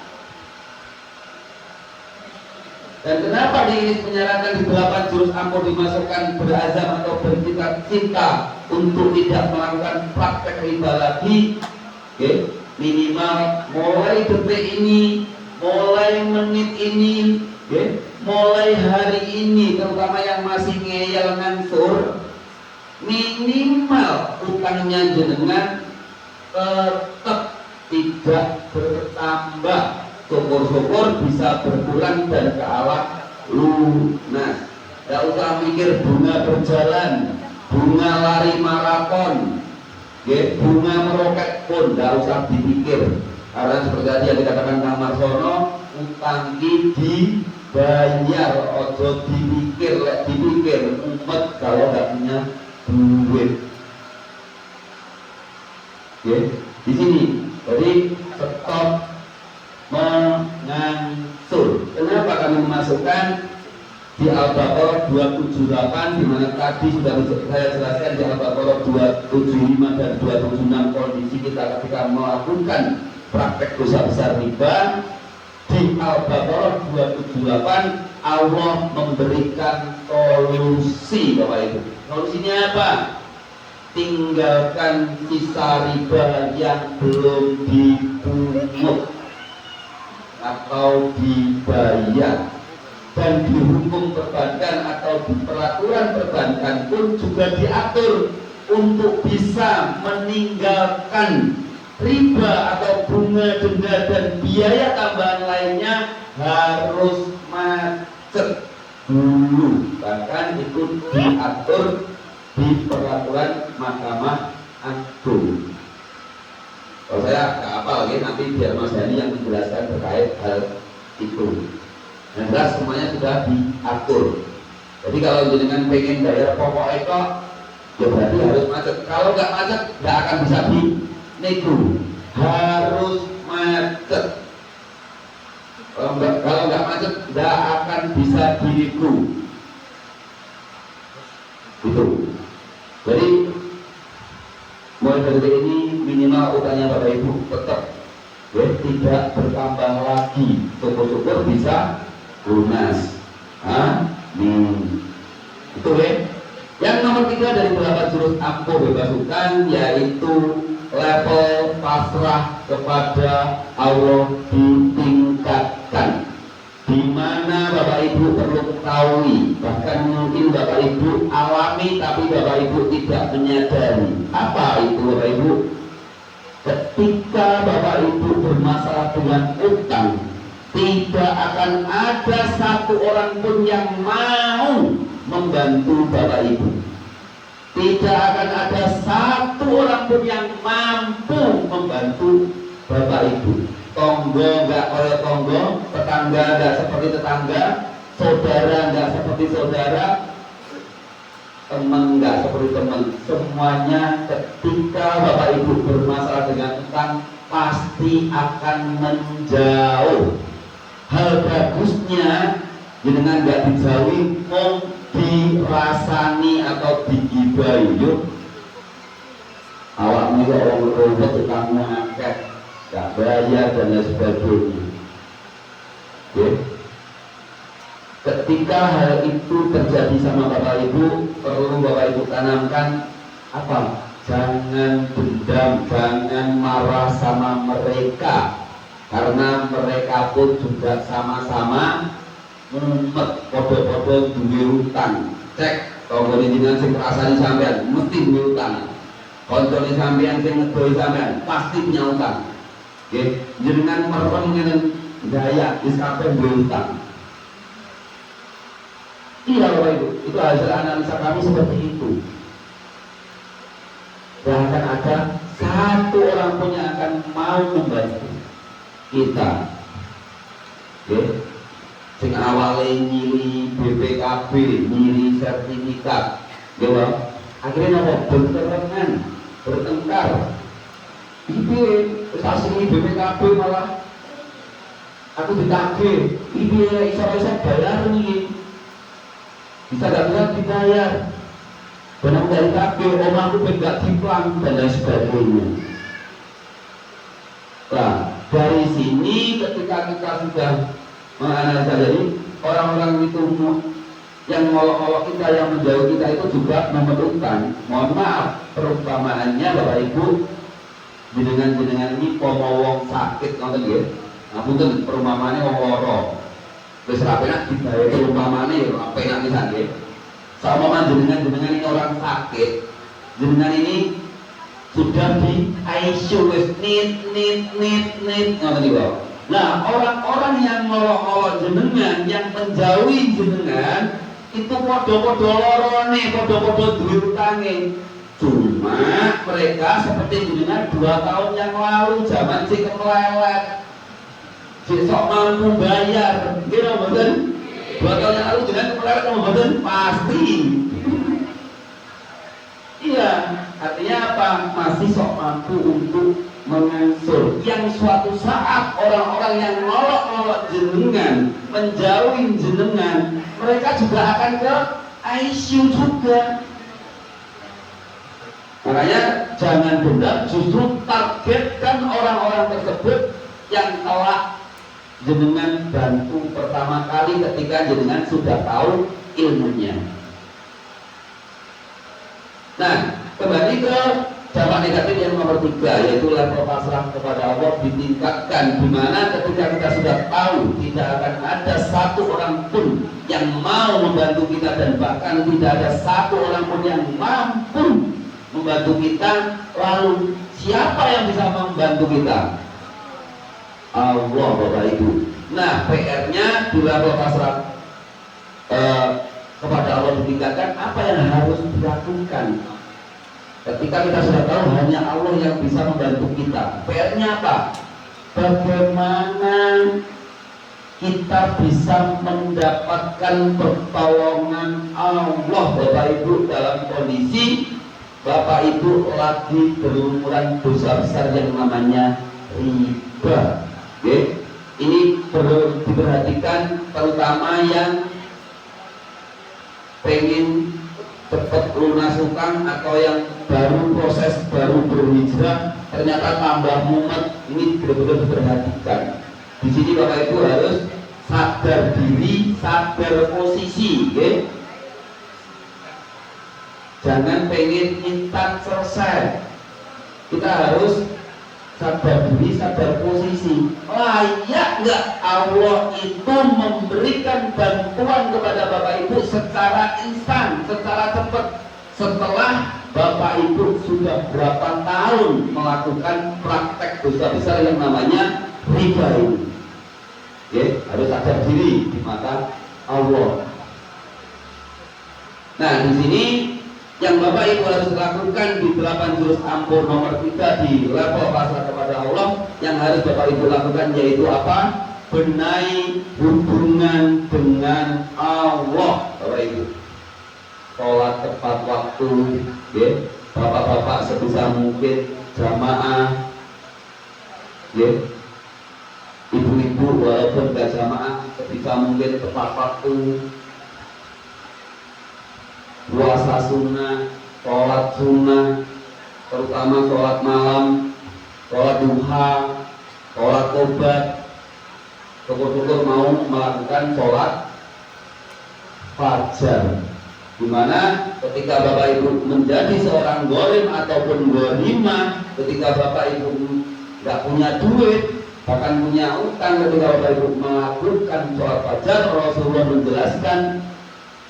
S2: Dan kenapa diiris menyarankan di 8 jurus ampuh dimasukkan berazam atau bercita-cita untuk tidak melakukan praktek riba lagi? Oke, minimal mulai detik ini, mulai menit ini, mulai hari ini, terutama yang masih ngeyel ngansur, minimal utangnya jenengan tetap tidak bertambah. Syukur-syukur bisa berkurang dan ke arah lunas. Tidak usah mikir bunga berjalan, bunga lari maraton, bunga meroket pun tidak usah dipikir. Karena seperti tadi yang dikatakan Kang Marsono, utang dibayar, ojo dipikir, dipikir umat kalau nggak punya duit. Di sini, jadi stop mengangsur. Kenapa kami memasukkan di Al-Baqarah 278, di mana tadi sudah saya jelaskan di Al-Baqarah 275 dan 276 kondisi kita ketika melakukan praktek dosa besar riba. Di Al-Baqarah 278 Allah memberikan solusi Bapak Ibu. Solusinya apa? Tinggalkan sisa riba yang belum dipungut atau dibayar, dan di hukum perbankan atau di peraturan perbankan pun juga diatur untuk bisa meninggalkan riba atau bunga, denda dan biaya tambahan lainnya harus macet dulu. Bahkan itu diatur di peraturan Mahkamah Agung. Kalau saya nggak hafal lagi, nanti biar Mas Yani yang menjelaskan terkait hal itu. Dan jelas semuanya sudah diatur. Jadi kalau jenengan pengen bayar pokok itu, ya berarti harus macet. Kalau nggak macet, nggak akan bisa dinego. Harus macet. Kalau nggak macet, nggak akan bisa dinego. Itu. Jadi mulai dari ini minimal utangnya Bapak Ibu tetap tidak bertambah lagi. Syukur-syukur bisa lunas. Amin. Itu Yang nomor 3 dari 8 jurus ampuh bebas utang yaitu level pasrah kepada Allah ditingkatkan. Di mana Bapak Ibu perlu ketahui, bahkan mungkin Bapak Ibu alami tapi Bapak Ibu tidak menyadari. Apa itu Bapak Ibu? Ketika Bapak Ibu bermasalah dengan utang tidak akan ada satu orang pun yang mau membantu Bapak Ibu. Tidak akan ada satu orang pun yang mampu membantu Bapak Ibu. Tonggo nggak oleh tonggo, tetangga nggak seperti tetangga, saudara nggak seperti saudara, teman nggak seperti teman. Semuanya ketika Bapak Ibu bermasalah dengan utang pasti akan menjauh. Hal bagusnya jenengan nggak dijauhi, mau dirasani atau digibahi yuk. Awakmu kok orang robot utangmu akeh, gak bayar dan lain sebagainya. Oke. Ketika hal itu terjadi sama Bapak Ibu, perlu Bapak Ibu tanamkan apa? Jangan dendam, jangan marah sama mereka, karena mereka pun juga sama-sama mumet podo-podo duwe utang. Cek kalau jenengan sing rasani sampean mesti duwe utang. Koncone sampean sing ngedoi sampean pasti punya utang. Nggih, jenengan merem ngenen gaya wis kabeh duwe utang. Iya Bapak Ibu, itu hasil analisa kami seperti itu. Dan akan ada satu orang pun yang akan mau membantu kita. Oke. Sing awale nyiri BPKB, nyiri sertifikat, ya akhirnya apa? Bertengkar. Ibu asli BPKB malah aku ditagih, ibu iso bayar nih, bisa gak bisa dibayar. Benar dari kabeh, omahku gak diplang dan lain sebagainya. Nah, dari sini ketika kita sudah menganalisa, jadi orang-orang itu yang ngolok-ngolok kita, yang menjauh kita itu juga memerlukan, mohon maaf, perumpamaannya Bapak Ibu, jenengan ini pomo wong sakit nonton ya. Nah, punten perumpamaannya wong loro. Wis ra penak dibayar perumpamaane ya ra penak pisan nggih. Sama jenengan ini orang sakit, jenengan ini sudah di ICU wis nit ngoten iki. Nah, orang-orang yang ngolok-ngolok jenengan, yang menjauhi jenengan itu podo-podo lorone, podo-podo duwe utange. Cuma mereka seperti jenengan 2 tahun yang lalu zaman si keplelet. Si sok mampu bayar, kira mboten? 2 tahun yang lalu jenengan keplelet mboten? Pasti. Iya, artinya apa? Masih sok mampu untuk mengangsur. Yang suatu saat orang-orang yang ngolok-ngolok jenengan, menjauhin jenengan, mereka juga akan ke ICU juga. Makanya jangan dendam, justru targetkan orang-orang tersebut yang telah jenengan bantu pertama kali ketika jenengan sudah tahu ilmunya. Nah, kembali ke dampak negatif yang nomor 3, yaitu level pasrah kepada Allah ditingkatkan, di mana ketika kita sudah tahu tidak akan ada satu orang pun yang mau membantu kita, dan bahkan tidak ada satu orang pun yang mampu membantu kita, lalu siapa yang bisa membantu kita? Allah, Bapak Ibu. Nah, PR-nya di level pasrah kepada Allah ditingkatkan. Apa yang harus dilakukan ketika kita sudah tahu hanya Allah yang bisa membantu kita? PR-nya apa? Bagaimana kita bisa mendapatkan pertolongan Allah, Bapak Ibu, dalam kondisi Bapak Ibu lagi berumuran dosa besar yang namanya riba. Oke? Ini perlu diperhatikan, terutama yang pengen cepat lunas utang atau yang proses baru berhijrah ternyata tambah mumet. Ini benar-benar diperhatikan. Di sini Bapak Ibu harus sadar diri, sadar posisi, oke? Jangan pengen instan selesai. Kita harus sadar diri, sadar posisi. Layak nggak Allah itu memberikan bantuan kepada Bapak Ibu secara instan, secara cepat, setelah Bapak Ibu sudah berapa tahun melakukan praktek dosa besar yang namanya riba ini? harus sadar diri di mata Allah. Nah, di sini yang Bapak Ibu harus lakukan di 8 jurus ampun nomor 3 di level pasrah kepada Allah, yang harus Bapak Ibu lakukan yaitu apa? Benahi hubungan dengan Allah, Bapak Ibu. Sholat tepat waktu, bapak-bapak sebisa mungkin jamaah, ibu-ibu walaupun gak jamaah sebisa mungkin tepat waktu. Puasa sunnah, sholat sunnah, terutama sholat malam, sholat duha, sholat tobat. Syukur-syukur mau melakukan sholat fajar, dimana ketika Bapak Ibu menjadi seorang gorim ataupun gorimah, ketika Bapak Ibu nggak punya duit, bahkan punya utang, ketika Bapak Ibu melakukan sholat fajar, Rasulullah menjelaskan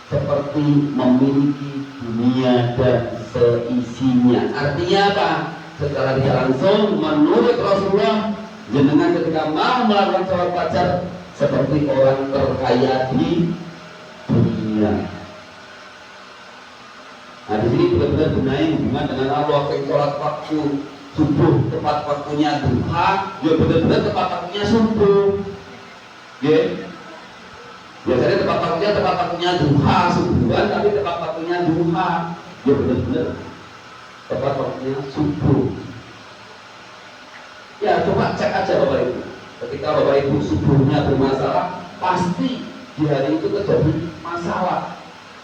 S2: seperti memiliki dunia dan seisinya. Artinya apa? Secara tidak langsung menurut Rasulullah, jenengan ketika mau melakukan sholat fajar seperti orang terkaya di dunia. Nah, di sini benar-benar benahi hubungan dengan Allah. Sholat waktu subuh tepat waktunya, duha ya benar-benar tepat waktunya subuh. Biasanya tepat waktunya duha subuhan, tapi tepat waktunya duha ya benar-benar tepat waktunya subuh. Ya coba cek aja Bapak Ibu, ketika Bapak Ibu subuhnya bermasalah, pasti di hari itu terjadi masalah.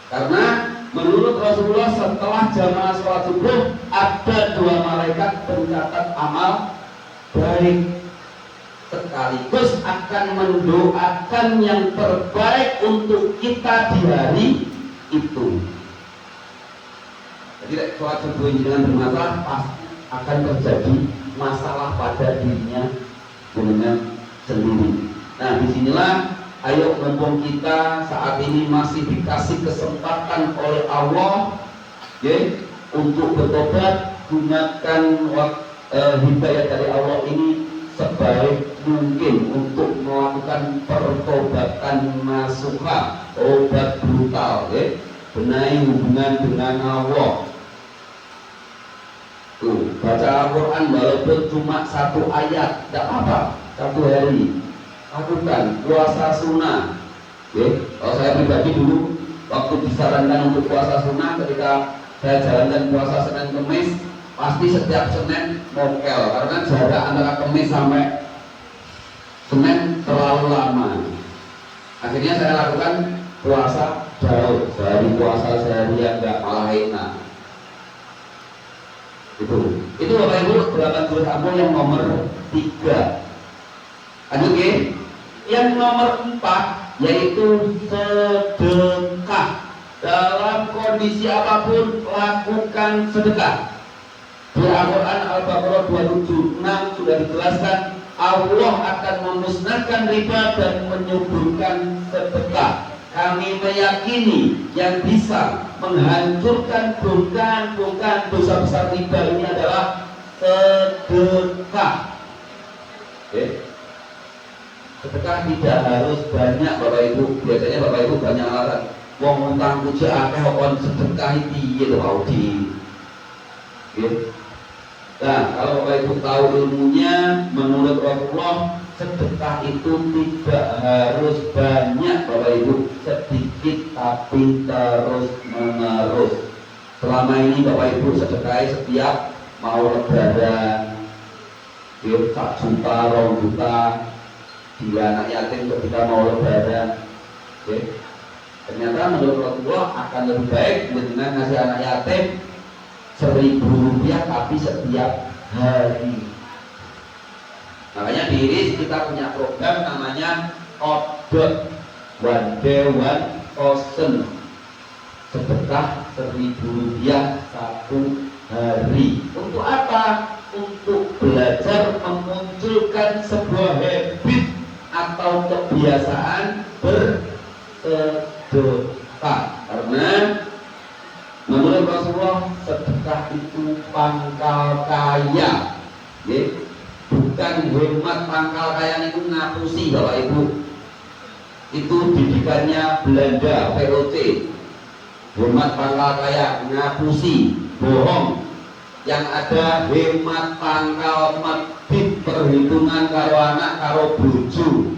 S2: Karena menurut Rasulullah setelah jamaah sholat subuh ada 2 malaikat pencatat amal baik, sekaligus akan mendoakan yang terbaik untuk kita di hari itu. Jadi sholat subuh dengan bermasalah pasti akan terjadi masalah pada dirinya dengan sendiri. Nah, disinilah ayo mumpung kita saat ini masih dikasih kesempatan oleh Allah, untuk bertobat, gunakan hidayah dari Allah ini sebaik mungkin untuk melakukan pertobatan nasuha, tobat brutal, benahi hubungan dengan Allah. Tuh, baca Al-Quran walaupun cuma 1 ayat, tidak apa-apa, 1 hari lakukan. Puasa sunnah, kalau saya pribadi dulu waktu disarankan untuk puasa sunnah, ketika saya jalankan puasa Senin Kemis, pasti setiap Senin mokel, karena jarak antara Kemis sampai Senin terlalu lama. Akhirnya saya lakukan puasa jauh, sehari puasa sehari yang enggak malah enak. Itu Bapak Ibu 8 jurus ampun yang nomor 3. Lanjut yang nomor 4 yaitu sedekah. Dalam kondisi apapun lakukan sedekah. Di Al-Quran Al-Baqarah 276 sudah dijelaskan Allah akan memusnahkan riba dan menyuburkan sedekah. Kami meyakini yang bisa menghancurkan bongkahan dosa besar riba ini adalah sedekah. Sedekah tidak harus banyak Bapak Ibu. Biasanya Bapak Ibu banyak alasan. Wong utang kudu akeh kok sedekah piye to Audi. Nah, kalau Bapak Ibu tahu ilmunya, menurut Rasulullah sedekah itu tidak harus banyak Bapak Ibu, sedikit tapi terus menerus. Selama ini Bapak Ibu sedekah setiap mau lebaran, 1 juta, 2 juta, di anak yatim ketika mau lebaran. Ternyata menurut Rasulullah akan lebih baik dengan ngasih anak yatim 1.000 rupiah tapi setiap hari. Makanya di IRIS kita punya program namanya Odot One Day One Thousand, sedekah 1.000 rupiah 1 hari. Untuk apa? Untuk belajar memunculkan sebuah habit atau kebiasaan bersedekah. Karena menurut Rasulullah sedekah itu pangkal kaya, bukan bukan hemat pangkal kaya niku ngapusi Bapak Ibu. Itu didikannya Belanda, VOC. Hemat pangkal kaya ngapusi, bohong. Yang ada hemat pangkal medit, perhitungan karo anak karo bojo.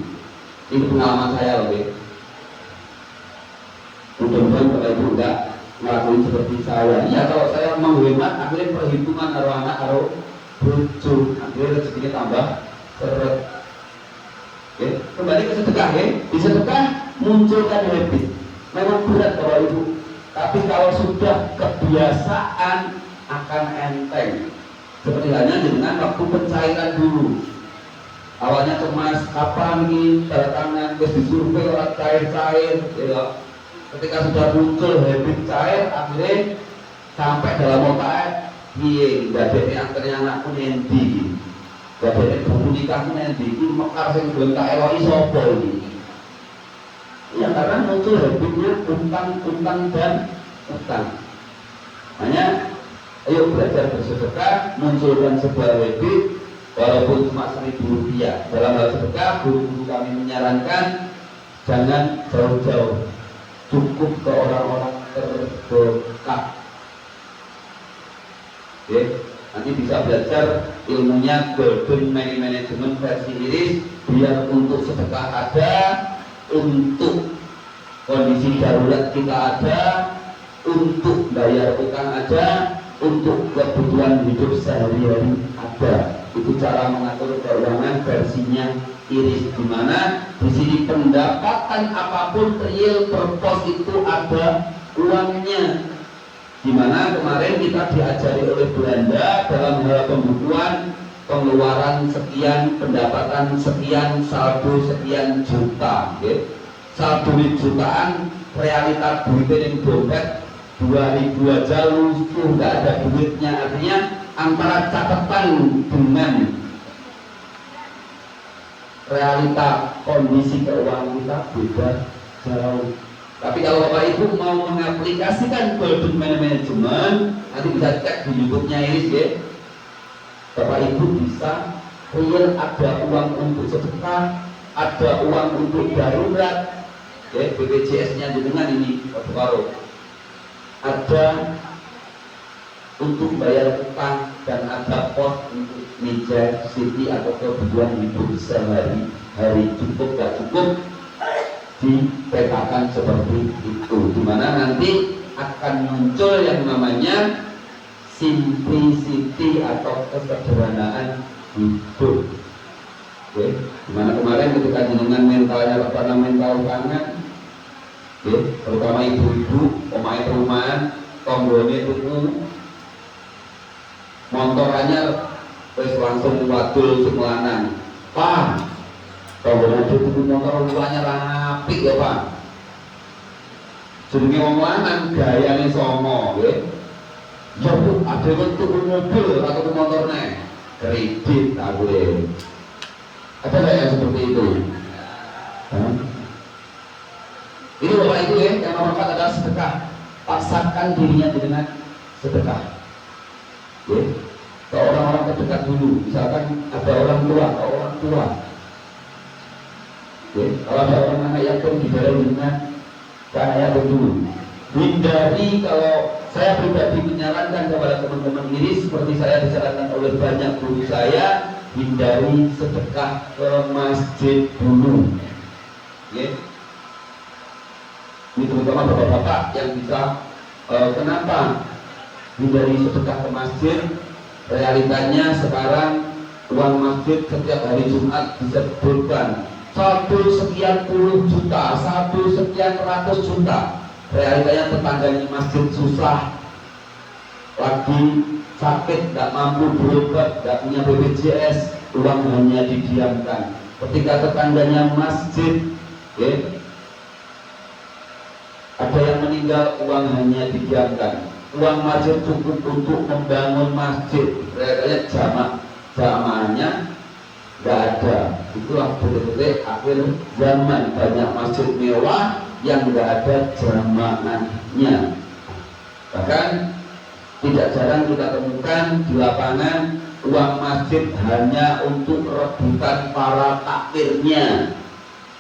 S2: Ini pengalaman saya loh. Mudah-mudahan Bapak Ibu enggak ngelakuin seperti saya. Ya kalau saya menghemat, akhirnya perhitungan karo anak karo bojo, akhirnya rezekinya tambah seret. Oke, kembali ke sedekah ya. Di sedekah munculkan habit. Memang berat Bapak Ibu, tapi kalau sudah kebiasaan akan enteng. Seperti halnya dengan waktu pencairan dulu. Awalnya cemas, kapan ini tanda tangan, terus disurvei orang cair-cair, ya. Ketika sudah muncul habit cair, akhirnya sampai dalam otak, iya, gak ada antaranya anakku nanti, gak ada buku nikahku nanti, ini mekar yang belum tak eloi sopo ini. Ya karena muncul habitnya utang dan utang. Makanya, ayo belajar bersedekah, munculkan sebuah habit, walaupun cuma Rp1.000. Dalam hal sedekah, guru-guru kami menyarankan jangan jauh-jauh, cukup ke orang-orang terdekat. Oke, nanti bisa belajar ilmunya Golden Money Management versi Iris, biar untuk sedekah ada, untuk kondisi darurat kita ada, untuk bayar utang ada, untuk kebutuhan hidup sehari-hari ada. Itu cara mengatur keuangan versinya Iris, di mana di sini pendapatan apapun real purpose itu ada uangnya. Di mana kemarin kita diajari oleh Belanda dalam hal pembukuan, pengeluaran sekian, pendapatan sekian, saldo sekian juta. Okay? Saldo jutaan, realita duitnya yang dompet 2.000 aja lusuh, nggak ada duitnya. Artinya antara catatan dengan realita kondisi keuangan kita beda jauh. Tapi kalau Bapak Ibu mau mengaplikasikan Golden Money Management, nanti bisa cek di YouTube-nya Iris ya. Bapak Ibu bisa real ada uang untuk sedekah, ada uang untuk darurat, ya, BPJS-nya dengan ini baru ada untuk bayar utang, dan ada pos untuk meja city atau kebutuhan hidup sehari-hari. Cukup gak cukup dipetakan seperti itu, dimana nanti akan muncul yang namanya simplicity atau kesederhanaan hidup. Oke, dimana kemarin ketika jenengan mentalnya karena mental kangen, terutama ibu-ibu, pemain perumahan, tonggolnya tuku montorannya terus langsung wadul semelanang, Pak, tonggolnya tuku motor luarnya rapi ya Pak. Jenenge wong lanang gayane songo, nggih. Ya Bu, ada yang tuku mobil atau motornya kredit aku. Ada nggak yang seperti itu? Ini Bapak Ibu ya, yang nomor 4 adalah sedekah. Paksakan dirinya dengan sedekah. Ya, ke orang-orang terdekat dulu. Misalkan ada orang tua, ke orang tua. Ya, kalau ada orang anak yatim diberi dengan ke anak yatim dulu. Hindari, kalau saya pribadi menyarankan kepada teman-teman ini, seperti saya disarankan oleh banyak guru saya, hindari sedekah ke masjid dulu. Ya. Ini terutama bapak-bapak yang bisa kenapa hindari sedekah ke masjid. Realitanya sekarang uang masjid setiap hari Jumat disebutkan 1 sekian puluh juta, 1 sekian ratus juta. Realitanya tetangganya masjid susah, lagi sakit, tidak mampu berobat, tidak punya BPJS, uang hanya didiamkan. Ketika tetangganya masjid, ada yang meninggal, uang hanya didiamkan. Uang masjid cukup untuk membangun masjid. Realitanya jamaahnya nggak ada. Itulah betul-betul akhir zaman, banyak masjid mewah yang nggak ada jamaahnya. Bahkan tidak jarang kita temukan di lapangan uang masjid hanya untuk rebutan para takmirnya,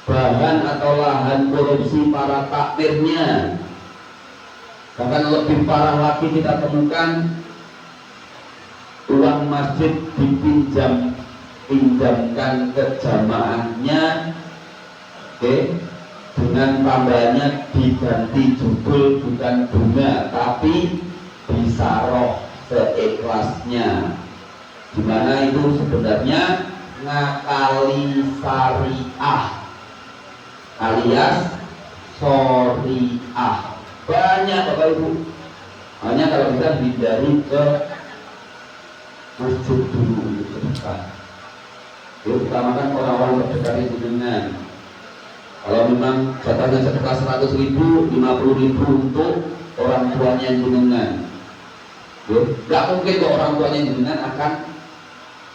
S2: bahan atau lahan korupsi para takmirnya. Bahkan lebih parah lagi kita temukan uang masjid pinjamkan ke jamaahnya, dengan tambahannya diganti judul bukan bunga tapi disaroh seikhlasnya, dimana itu sebenarnya ngakali syariah alias syariah. Banyak Bapak Ibu, hanya kalau kita hindari ke masjid dulu ke depan. Utamakan orang-orang terdekat dengan. Kalau memang jatahnya sekitar 100.000, 50.000 untuk orang tuanya jenengan. Gak mungkin kok orang tuanya jenengan akan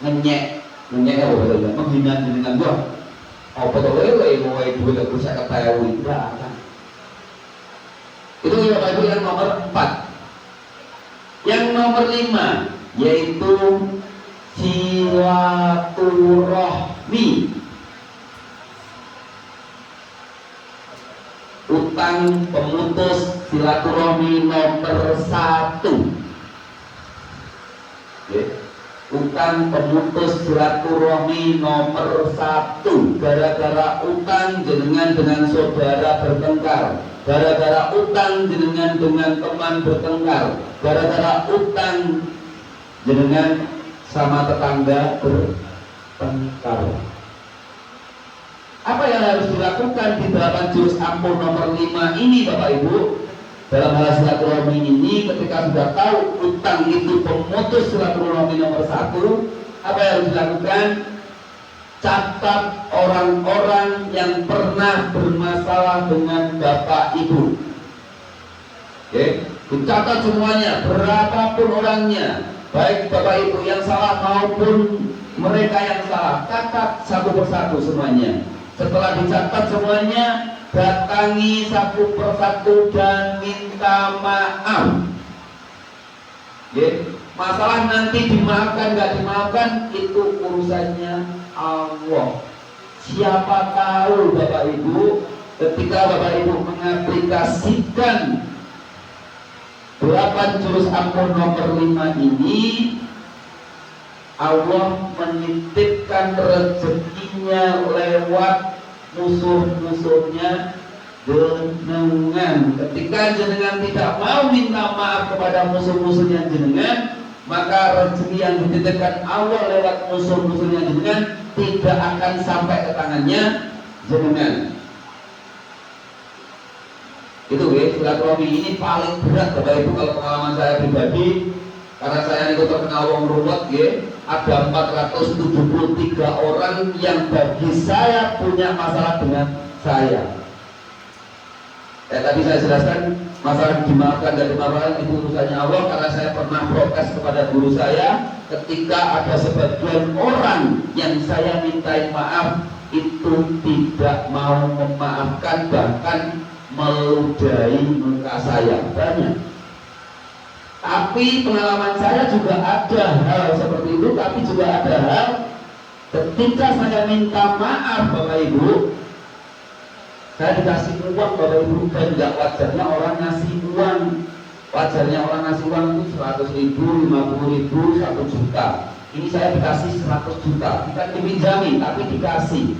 S2: ngenyek apa bahasa, menghina jenengan gua. Apa tuh lele mau duit aku saya ketahui tidak akan. Itu Bapak Ibu yang nomor 4. Yang nomor 5 yaitu silaturahmi. Utang pemutus silaturahmi nomor 1. Utang pemutus silaturahmi nomor 1. Gara-gara utang jenengan dengan saudara bertengkar, gara-gara utang jenengan dengan teman bertengkar, gara-gara utang jenengan sama tetangga bertengkar. Apa yang harus dilakukan di 8 jurus ampun nomor 5 ini Bapak Ibu? Dalam hal silaturahmi ini, ketika sudah tahu utang itu pemutus silaturahmi nomor 1, apa yang harus dilakukan? Catat orang-orang yang pernah bermasalah dengan Bapak Ibu. Dicatat semuanya, berapapun orangnya, baik Bapak Ibu yang salah maupun mereka yang salah, catat satu persatu semuanya. Setelah dicatat semuanya, datangi satu persatu dan minta maaf. Masalah nanti dimaafkan nggak dimaafkan itu urusannya Allah. Siapa tahu Bapak Ibu, ketika Bapak Ibu mengaplikasikan 8 jurus ampun nomor 5 ini, Allah menitipkan rezekinya lewat musuh-musuhnya jenengan. Ketika jenengan tidak mau minta maaf kepada musuh-musuhnya jenengan, maka rezeki yang dititipkan Allah lewat musuh-musuhnya jenengan tidak akan sampai ke tangannya jenengan. Itu silaturahmi ini paling berat Bapak Ibu kalau pengalaman saya pribadi. Karena saya itu terkenal wong ruwet, ada 473 orang yang bagi saya punya masalah dengan saya. Tadi saya jelaskan masalah dimaafkan dan dimaafkan itu urusannya Allah. Karena saya pernah protes kepada guru saya ketika ada sebagian orang yang saya mintain maaf itu tidak mau memaafkan, bahkan meludahi muka saya. Banyak. Tapi pengalaman saya juga ada hal seperti itu, tapi juga ada hal ketika saya minta maaf Bapak Ibu, saya dikasih uang Bapak Ibu, dan tidak wajarnya orang ngasih uang. Wajarnya orang ngasih uang itu 100.000, 50.000, 1 juta. Ini saya dikasih 100 juta, bukan dipinjami tapi dikasih.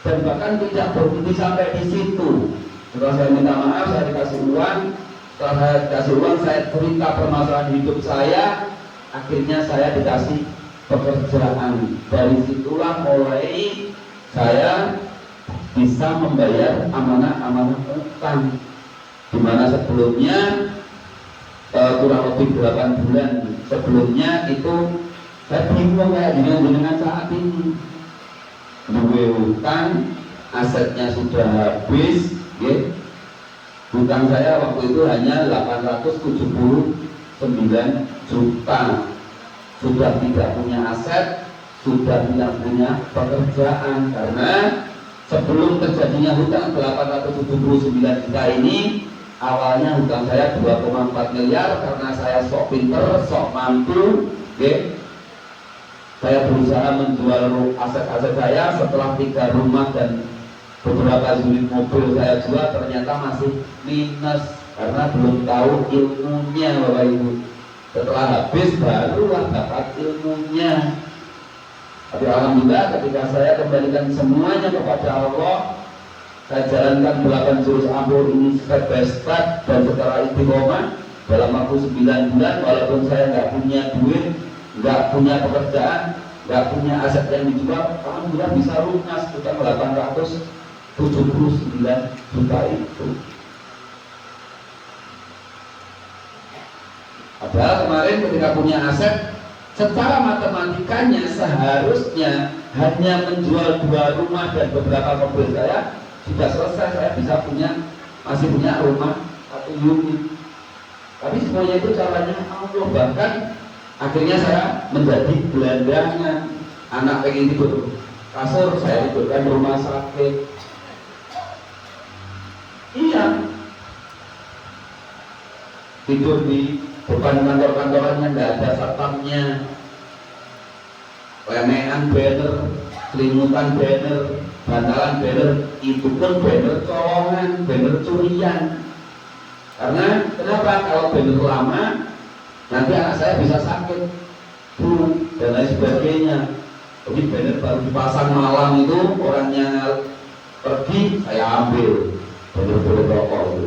S2: Dan bahkan tidak berhenti sampai di situ. Setelah saya minta maaf, saya dikasih uang. Setelah saya dikasih uang, saya cerita permasalahan hidup saya. Akhirnya saya dikasih pekerjaan. Dari situlah mulai saya bisa membayar amanah-amanah utang. Dimana sebelumnya kurang lebih 8 bulan sebelumnya itu saya bingung kayak dengan saat ini. Duwe utang, asetnya sudah habis, hutang saya waktu itu hanya 879 juta. Sudah tidak punya aset, sudah tidak punya pekerjaan. Karena sebelum terjadinya hutang 879 juta ini, awalnya hutang saya 2,4 miliar. Karena saya sok pinter, sok mampu, saya berusaha menjual aset-aset saya. Setelah 3 rumah dan beberapa unit mobil saya jual, ternyata masih minus karena belum tahu ilmunya Bapak Ibu. Setelah habis barulah dapat ilmunya. Tapi alhamdulillah ketika saya kembalikan semuanya kepada Allah, saya jalankan 8 jurus ampuh ini step by step dan secara istiqomah dalam waktu 9 bulan. Walaupun saya nggak punya duit, nggak punya pekerjaan, nggak punya aset yang dijual, alhamdulillah bisa lunas utang 879 juta itu. Padahal kemarin ketika punya aset, secara matematikanya seharusnya hanya menjual 2 rumah dan beberapa mobil saya sudah selesai. Saya bisa masih punya rumah 1 unit. Tapi semuanya itu caranya Allah. Bahkan akhirnya saya menjadi gelandangan. Anak pengen tidur kasur, saya tidurkan rumah sakit. Iya, tidur di depan kantor-kantorannya nggak ada satpamnya, lemehan banner, selimutan banner, bantalan banner, itu pun banner colongan, banner curian. Karena kenapa? Kalau banner lama nanti anak saya bisa sakit, flu dan lain sebagainya. Jadi banner baru dipasang malam itu, orangnya pergi, saya ambil banner rokok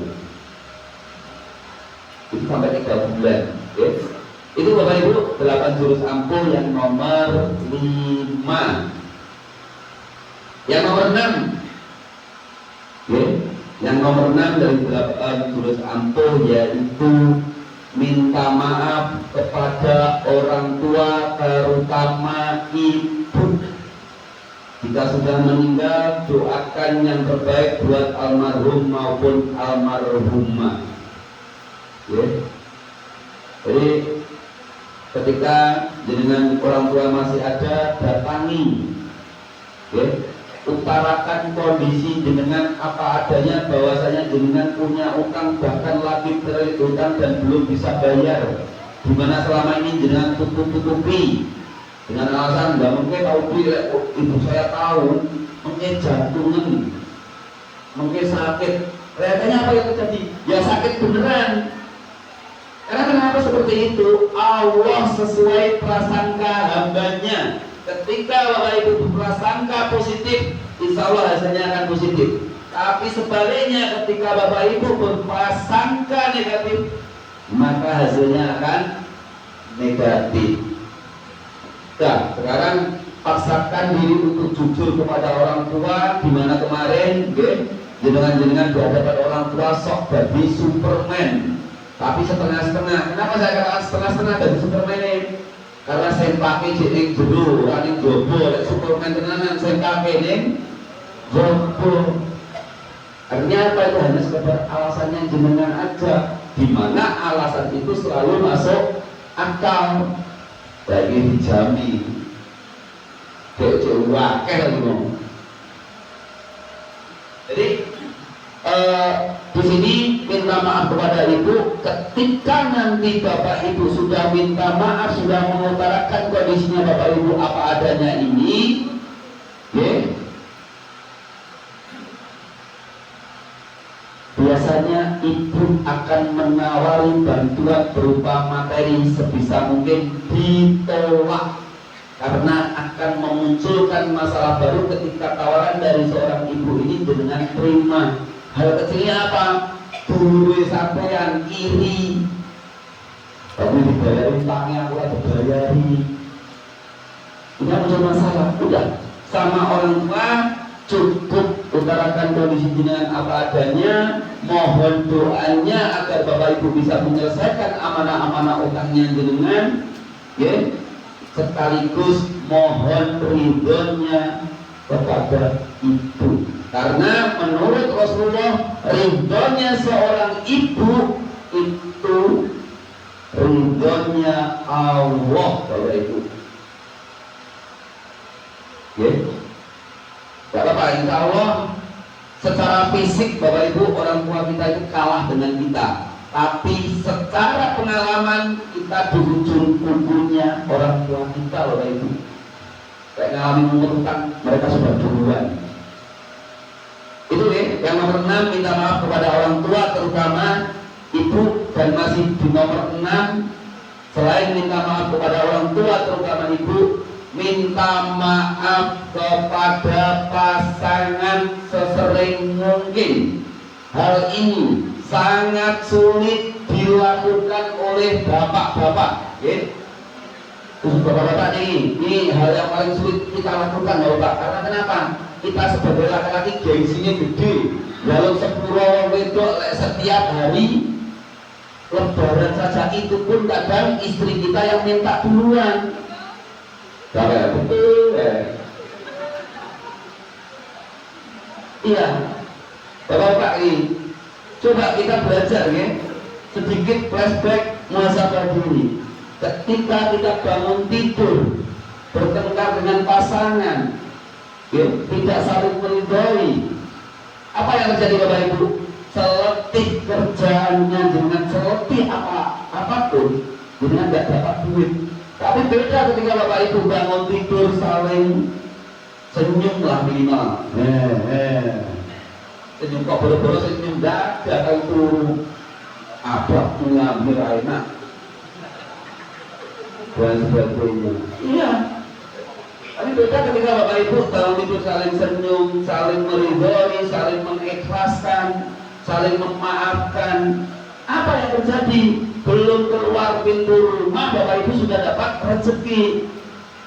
S2: itu sampai 3 bulan. Okay? Itu Bapak Ibu 8 jurus ampuh yang nomor 5. Yang nomor 6, okay? Yang nomor 6 dari 8 jurus ampuh yaitu minta maaf kepada orang tua, terutama ibu. Jika sudah meninggal, doakan yang terbaik buat almarhum maupun almarhumah. Okay. Jadi ketika jenengan orang tua masih ada, datangi, okay. Utarakan kondisi jenengan apa adanya, bahwasanya jenengan punya utang, bahkan lagi terlilit utang dan belum bisa bayar, dimana selama ini jenengan tutup-tutupi dengan alasan nggak mungkin tahu ibu saya tahu, mungkin jantungan, mungkin sakit. Kelihatannya apa yang terjadi? Ya sakit beneran. Karena kenapa seperti itu? Allah sesuai prasangka hambanya. Ketika Bapak Ibu berprasangka positif, insya Allah hasilnya akan positif. Tapi sebaliknya ketika Bapak Ibu berprasangka negatif, maka hasilnya akan negatif. Nah, sekarang paksakan diri untuk jujur kepada orang tua. Dimana kemarin, jenengan-jenengan di hadapan orang tua sok jadi Superman, tapi setengah-setengah. Kenapa saya katakan setengah-setengah dari Superman ini? Karena saya pakai jening jero, running jobo, Superman tenanan saya pakai ning jobo. Artinya apa? Itu hanya sekedar alasannya jenengan aja, dimana alasan itu selalu masuk akal. Lagi dijamin, kecil wakil lagi ngomong. Jadi di sini minta maaf kepada ibu. Ketika nanti bapak ibu sudah minta maaf, sudah mengutarakan kondisinya bapak ibu apa adanya ini, biasanya ibu akan menawari bantuan berupa materi, sebisa mungkin ditolak karena akan memunculkan masalah baru ketika tawaran dari seorang ibu ini dengan terima. Hal kecilnya apa? Dulu sampean iri, tapi dibayarin utangnya, aku ada bayari. Ini muncul masalah. Udah, sama orang tua cukup utarakan kondisi jenengan apa adanya, mohon doanya agar bapak ibu bisa menyelesaikan amanah-amanah utangnya jenengan, sekaligus mohon ridhonya kepada ibu. Karena menurut Rasulullah, ridhonya seorang ibu itu ridhonya Allah, Bapak Ibu. Gak apa-apa, insya Allah secara fisik Bapak Ibu orang tua kita itu kalah dengan kita, tapi secara pengalaman kita di ujung kukunya orang tua kita, Bapak Ibu. kayak ngalamin umur utang, mereka sudah duluan. Itu ya, yang nomor 6, minta maaf kepada orang tua terutama ibu. Dan masih di nomor 6, selain minta maaf kepada orang tua terutama ibu, minta maaf kepada pasangan sesering mungkin. Hal ini sangat sulit dilakukan oleh bapak-bapak, ya. Khusus bapak-bapak ini hal yang paling sulit kita lakukan, bapak. Karena kenapa? Kita sebagai laki-laki gengsinya gede. Lalu 10 wedok setiap hari lebaran saja, itu pun kadang istri kita yang minta duluan. Sampai betul, iya. Bapak-bapak ini, coba kita belajar ya, sedikit flashback muhasabah diri. Ketika kita bangun tidur, bertengkar dengan pasangan, ya, tidak saling meridhoi, apa yang terjadi Bapak Ibu? Seletih kerjaannya dengan seletih apapun, dengan tidak dapat duit. Tapi beda ketika Bapak Ibu bangun tidur saling senyum lah minimal. Senyum kok boro-boro senyum enggak ada itu apa mengambil enak dan sebagainya. Iya. Tapi beda ketika Bapak Ibu bangun tidur saling senyum, saling meridhoi, saling mengikhlaskan, saling memaafkan. Apa yang terjadi? Belum keluar pintu rumah Bapak Ibu sudah dapat rezeki.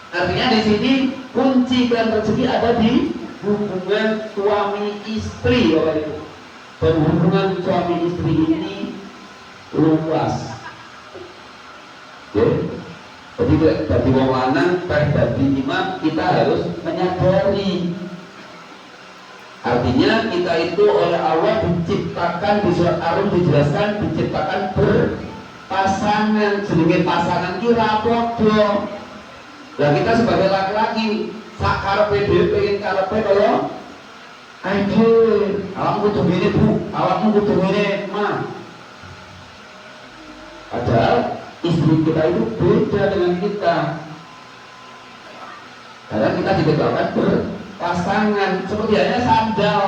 S2: Artinya di sini kunci dan rezeki ada di hubungan suami istri, Bapak Ibu. Dan hubungan suami istri ini luas. Ya. Jadi bagi wong lanang, bagi imam, kita harus menyadari. Artinya kita itu oleh Allah diciptakan, di surat Ar-Rum dijelaskan diciptakan berpasangan. Jenenge pasangan kira podo. Nah kita sebagai laki-laki sak karepe dhewe pengen karepe kaya ayo awakmu kudu ngene Bu, awakmu kudu ngene Ma. Padahal istri kita itu beda dengan kita. Karena kita diciptakan berpasangan. Seperti halnya sandal.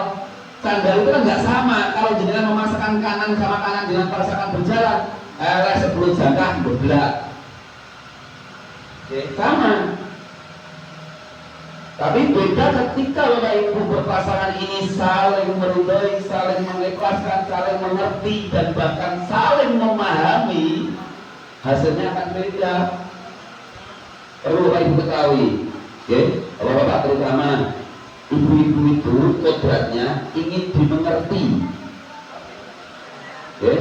S2: Sandal itu kan nggak sama. Kalau jenengan memasakkan kanan sama kanan dengan pasangan berjalan, 10 jangkah berbelak. Sama. Tapi beda ketika Bapak Ibu berpasangan ini saling meridhoi, saling mengikhlaskan, saling mengerti, dan bahkan saling memahami, hasilnya akan beda. Perlu Bapak Ibu ketahui, ya, Bapak-bapak terutama ibu-ibu itu kodratnya ingin dimengerti. Ya.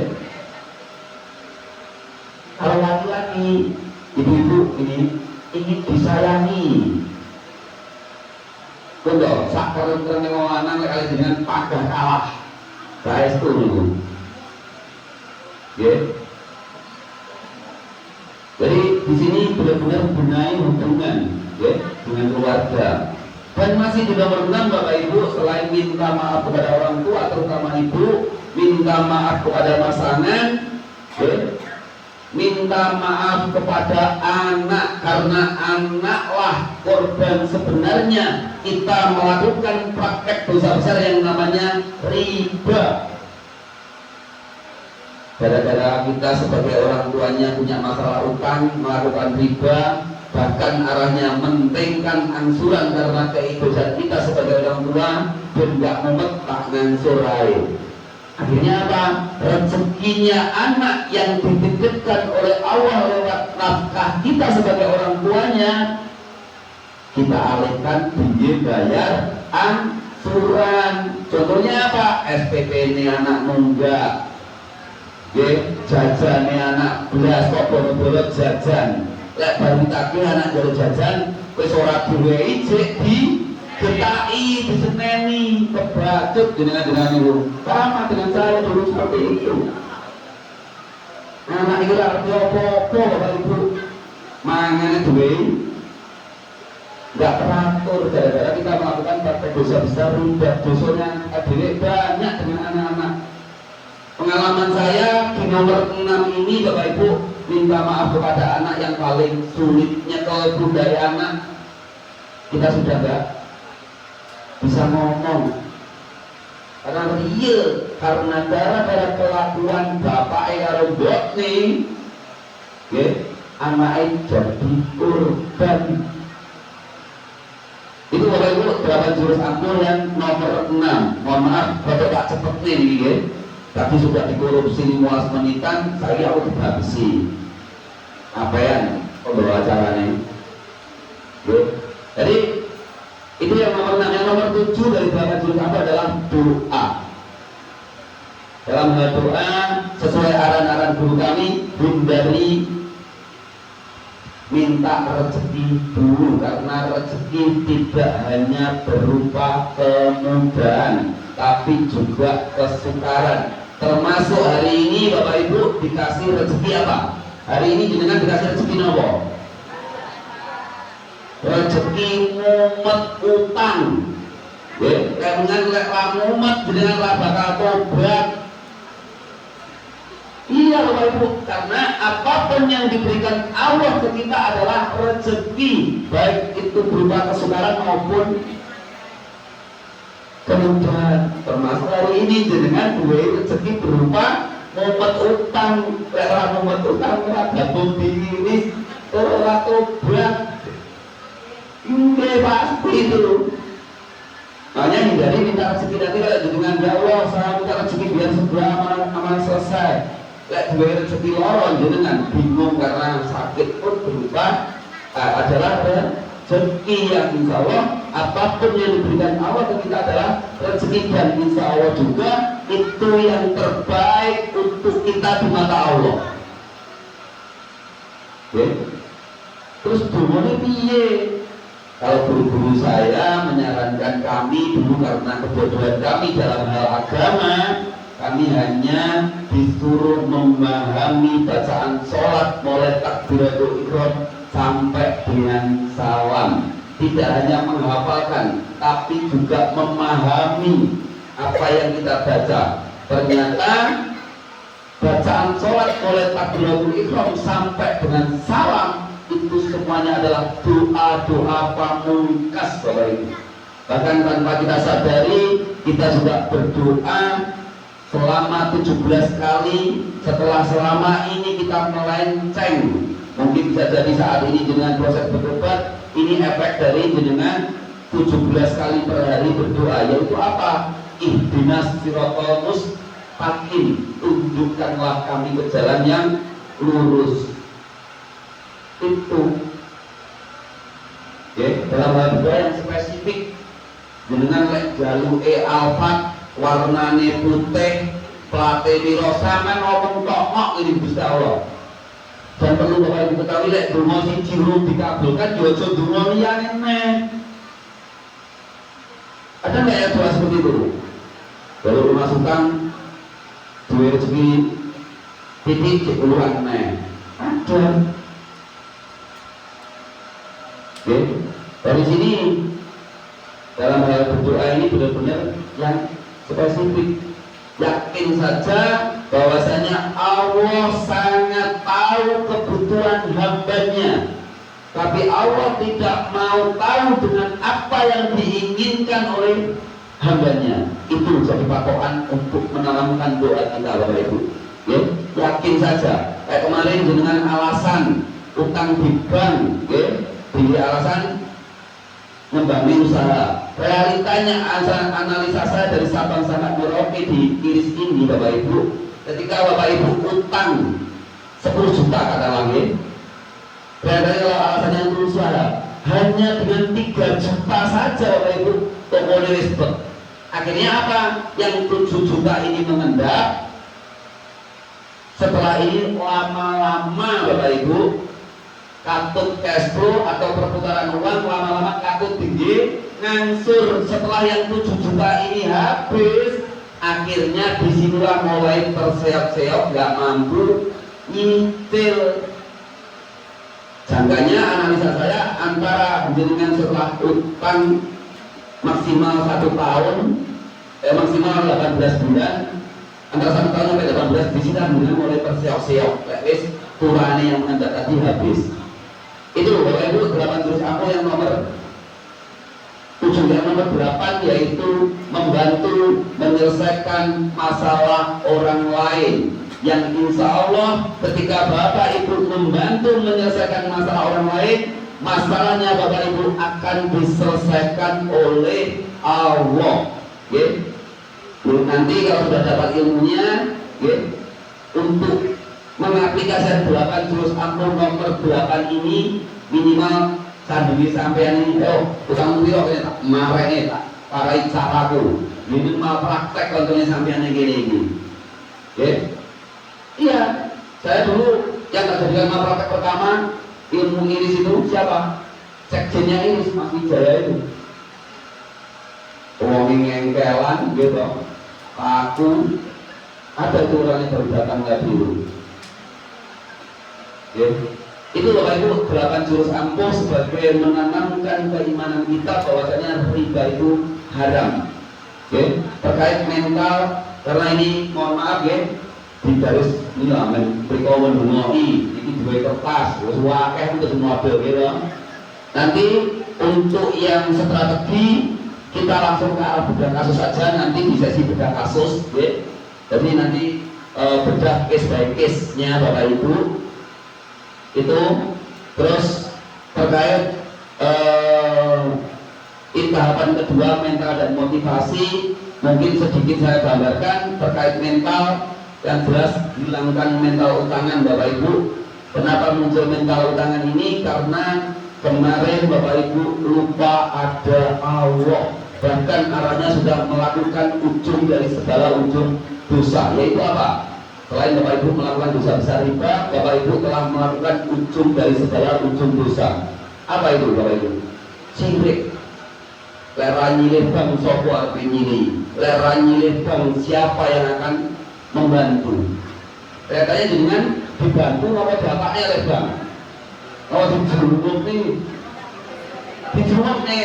S2: Kalau laki-laki, ibu-ibu ini ingin disayangi. Untuk sak keren-keren wong lanang kali dengan padah kalah. Saestu niku. Nggih. Jadi di sini benar-benar benahi hubungan, ya, dengan keluarga. Dan masih di nomor 6 Bapak Ibu, selain minta maaf kepada orang tua terutama ibu, minta maaf kepada pasangan, ya, minta maaf kepada anak, karena anaklah korban sebenarnya kita melakukan praktek dosa besar yang namanya riba. Gara-gara kita sebagai orang tuanya punya masalah utang, melakukan riba, bahkan arahnya mentingkan angsuran karena keegoisan kita sebagai orang tua dan nggak mumet tak ngangsurai. Akhirnya apa? Rezekinya anak yang dititipkan oleh Allah lewat nafkah kita sebagai orang tuanya, kita alihkan biaya bayar angsuran. Contohnya apa? SPP ini anak nunggak, jajan ini anak belas kok boro-boro jajan. Lek baru takih anak jero jajan, wis ora duwe ijek di getai, diseneni, kebacut dengan itu. Sama dengan saya dulu seperti itu. Anak itu arti apa-apa Bapak Ibu. Mangane duwe nggak teratur gara-gara kita melakukan praktek dosa besar, riba. Dosanya adik banyak dengan anak-anak. Pengalaman saya di nomor 6 ini Bapak Ibu, minta maaf kepada anak yang paling sulitnya kalau budaya anak. kita sudah nggak bisa ngomong. Karena iya, karena gara-gara kelakuan bapak karo mbok nih, anaknya jadi korban. Itu Bapak Ibu berapa jurus ampun yang nomor 6. Mohon maaf, Bapak tak cepet nih, tapi sudah dikorupsi 15 menitan, saya harus habisi. Apa yang pembawa acaranya? Jadi itu yang nomor 6. Yang nomor 7 dari berapa jurus ampun adalah doa. Dalam hal doa, sesuai arahan-arahan guru kami, hindari minta rezeki dulu, karena rezeki tidak hanya berupa kemudahan tapi juga kesukaran. Termasuk hari ini Bapak Ibu dikasih rezeki apa? Hari ini jenengan dikasih rezeki apa? Rezeki ngumet utang. Dengan lek ngumet jenengan lah bakal tobat. Iya Bapak Ibu, karena apapun yang diberikan Allah ke kita adalah rezeki, baik itu berupa kesukaran maupun kemudahan. Termasuk hari ini jenengan dua rezeki berupa ngumet utang, lek ngumet utang ora gabung diiris ora tobat. Ini pasti itu. Makanya hindari minta rezeki nanti kalau jenengan ya Allah saya minta rezeki biar segera amal selesai. Lek duwe rezeki loro jenengan bingung karena sakit pun berupa adalah rezeki yang insya Allah apapun yang diberikan Allah ke kita adalah rezeki, dan insya Allah juga itu yang terbaik untuk kita di mata Allah. Terus dulunya piye? Kalau guru-guru saya menyarankan kami dulu karena kebodohan kami dalam hal agama, kami hanya disuruh memahami bacaan sholat mulai takbiratul ihram sampai dengan salam. Tidak hanya menghafalkan, tapi juga memahami apa yang kita baca. Ternyata bacaan sholat mulai takbiratul ihram sampai dengan salam itu semuanya adalah doa-doa pamungkas, Bapak Ibu. Bahkan tanpa kita sadari, kita juga berdoa selama 17 kali. Setelah selama ini kita melenceng, mungkin bisa jadi saat ini dengan proses bertobat, ini efek dari jenengan 17 kali per hari berdoa, yaitu apa? Ihdinas siratal mustaqim, tunjukkanlah kami ke jalan yang lurus. Itu dalam hal doa yang spesifik, jenengan lek jaluke alfat warnane putih, plate biru, sampean ngomong tok ini Gusti Allah. Dan perlu Bapak Ibu ketahui lek donga siji durung dikabulkan yo aja donga liyane neh. Ada nggak ya doa seperti itu? Baru memasukkan duwe rezeki titik di keluar neh. Ada. Dari sini dalam hal berdoa ini benar-benar yang spesifik. Yakin saja bahwasanya Allah sangat tahu kebutuhan hambanya, tapi Allah tidak mau tahu dengan apa yang diinginkan oleh hambanya. Itu jadi patokan untuk menanamkan doa kita, Bapak Ibu. Yakin saja. Kayak kemarin dengan alasan utang di bank, di alasan membangun usaha. Realitanya analisa saya dari Sabang sampai Merauke di Iris ini, Bapak Ibu, ketika Bapak Ibu utang 10 juta katakanlah, realitanya kalau alasannya untuk usaha hanya dengan 3 juta saja Bapak Ibu toko listrik. Akhirnya apa? Yang 7 juta ini mengendap. Setelah ini lama-lama Bapak Ibu katut cash flow atau perputaran uang lama-lama katut tinggi, ngangsur. Setelah yang 7 juta ini habis, akhirnya disinilah mulai terseok-seok, nggak mampu nyicil. Jangkanya analisa saya antara jenengan setelah utang maksimal 1 tahun, maksimal 18 bulan, antara 1 tahun sampai 18 di sini mulai terseok-seok, wis turane yang mengendap tadi habis. Itu Bapak Ibu 8 jurus apa yang nomor yang nomor 8 yaitu membantu menyelesaikan masalah orang lain, yang insya Allah ketika Bapak Ibu membantu menyelesaikan masalah orang lain, masalahnya Bapak Ibu akan diselesaikan oleh Allah. Okay? Nanti kalau sudah dapat ilmunya, untuk mengaplikasikan 8 jurus ampuh nomor 8 ini, minimal sandungi sampean ini, tukang piro kene tak marene tak parai caraku, minimal praktek contohnya sampean ini. Iya, saya dulu yang tak jadikan praktek pertama ilmu iris itu siapa? Sekjennya iris Mas Wijaya itu. Wong ngengkelan gitu, aku ada itu orang yang baru datang lagi dulu. Itu Bapak Ibu 8 jurus ampuh sebagai menanamkan keimanan kita bahwasanya riba itu haram. Terkait mental, karena ini mohon maaf di garis ini lah berikut menungoi ini dua kertas terus wakil untuk semua mobil nanti untuk yang strategi kita langsung ke arah bedah kasus saja nanti di sesi bedah kasus jadi nanti bedah case by case nya Bapak Ibu itu. Terus terkait tahapan kedua mental dan motivasi, mungkin sedikit saya gambarkan terkait mental. Yang jelas hilangkan mental utangan Bapak Ibu. Kenapa muncul mental utangan ini? Karena kemarin Bapak Ibu lupa ada Allah, bahkan arahnya sudah melakukan ujung dari segala ujung dosa, yaitu apa? Selain Bapak Ibu melakukan dosa besar riba, Bapak Ibu telah melakukan ujung dari segala ujung dosa. Apa itu Bapak Ibu? Syirik. Lera nyilih bang sopo arep nyilih. Lera nyilih bang siapa yang akan membantu. Kelihatannya dengan dibantu apa bapaknya oleh bang. Kalau dijeruk nih,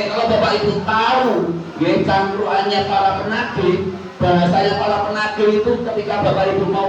S2: kalau Bapak Ibu tahu cangkruannya para penagih, bahasanya para penagih itu ketika Bapak Ibu mau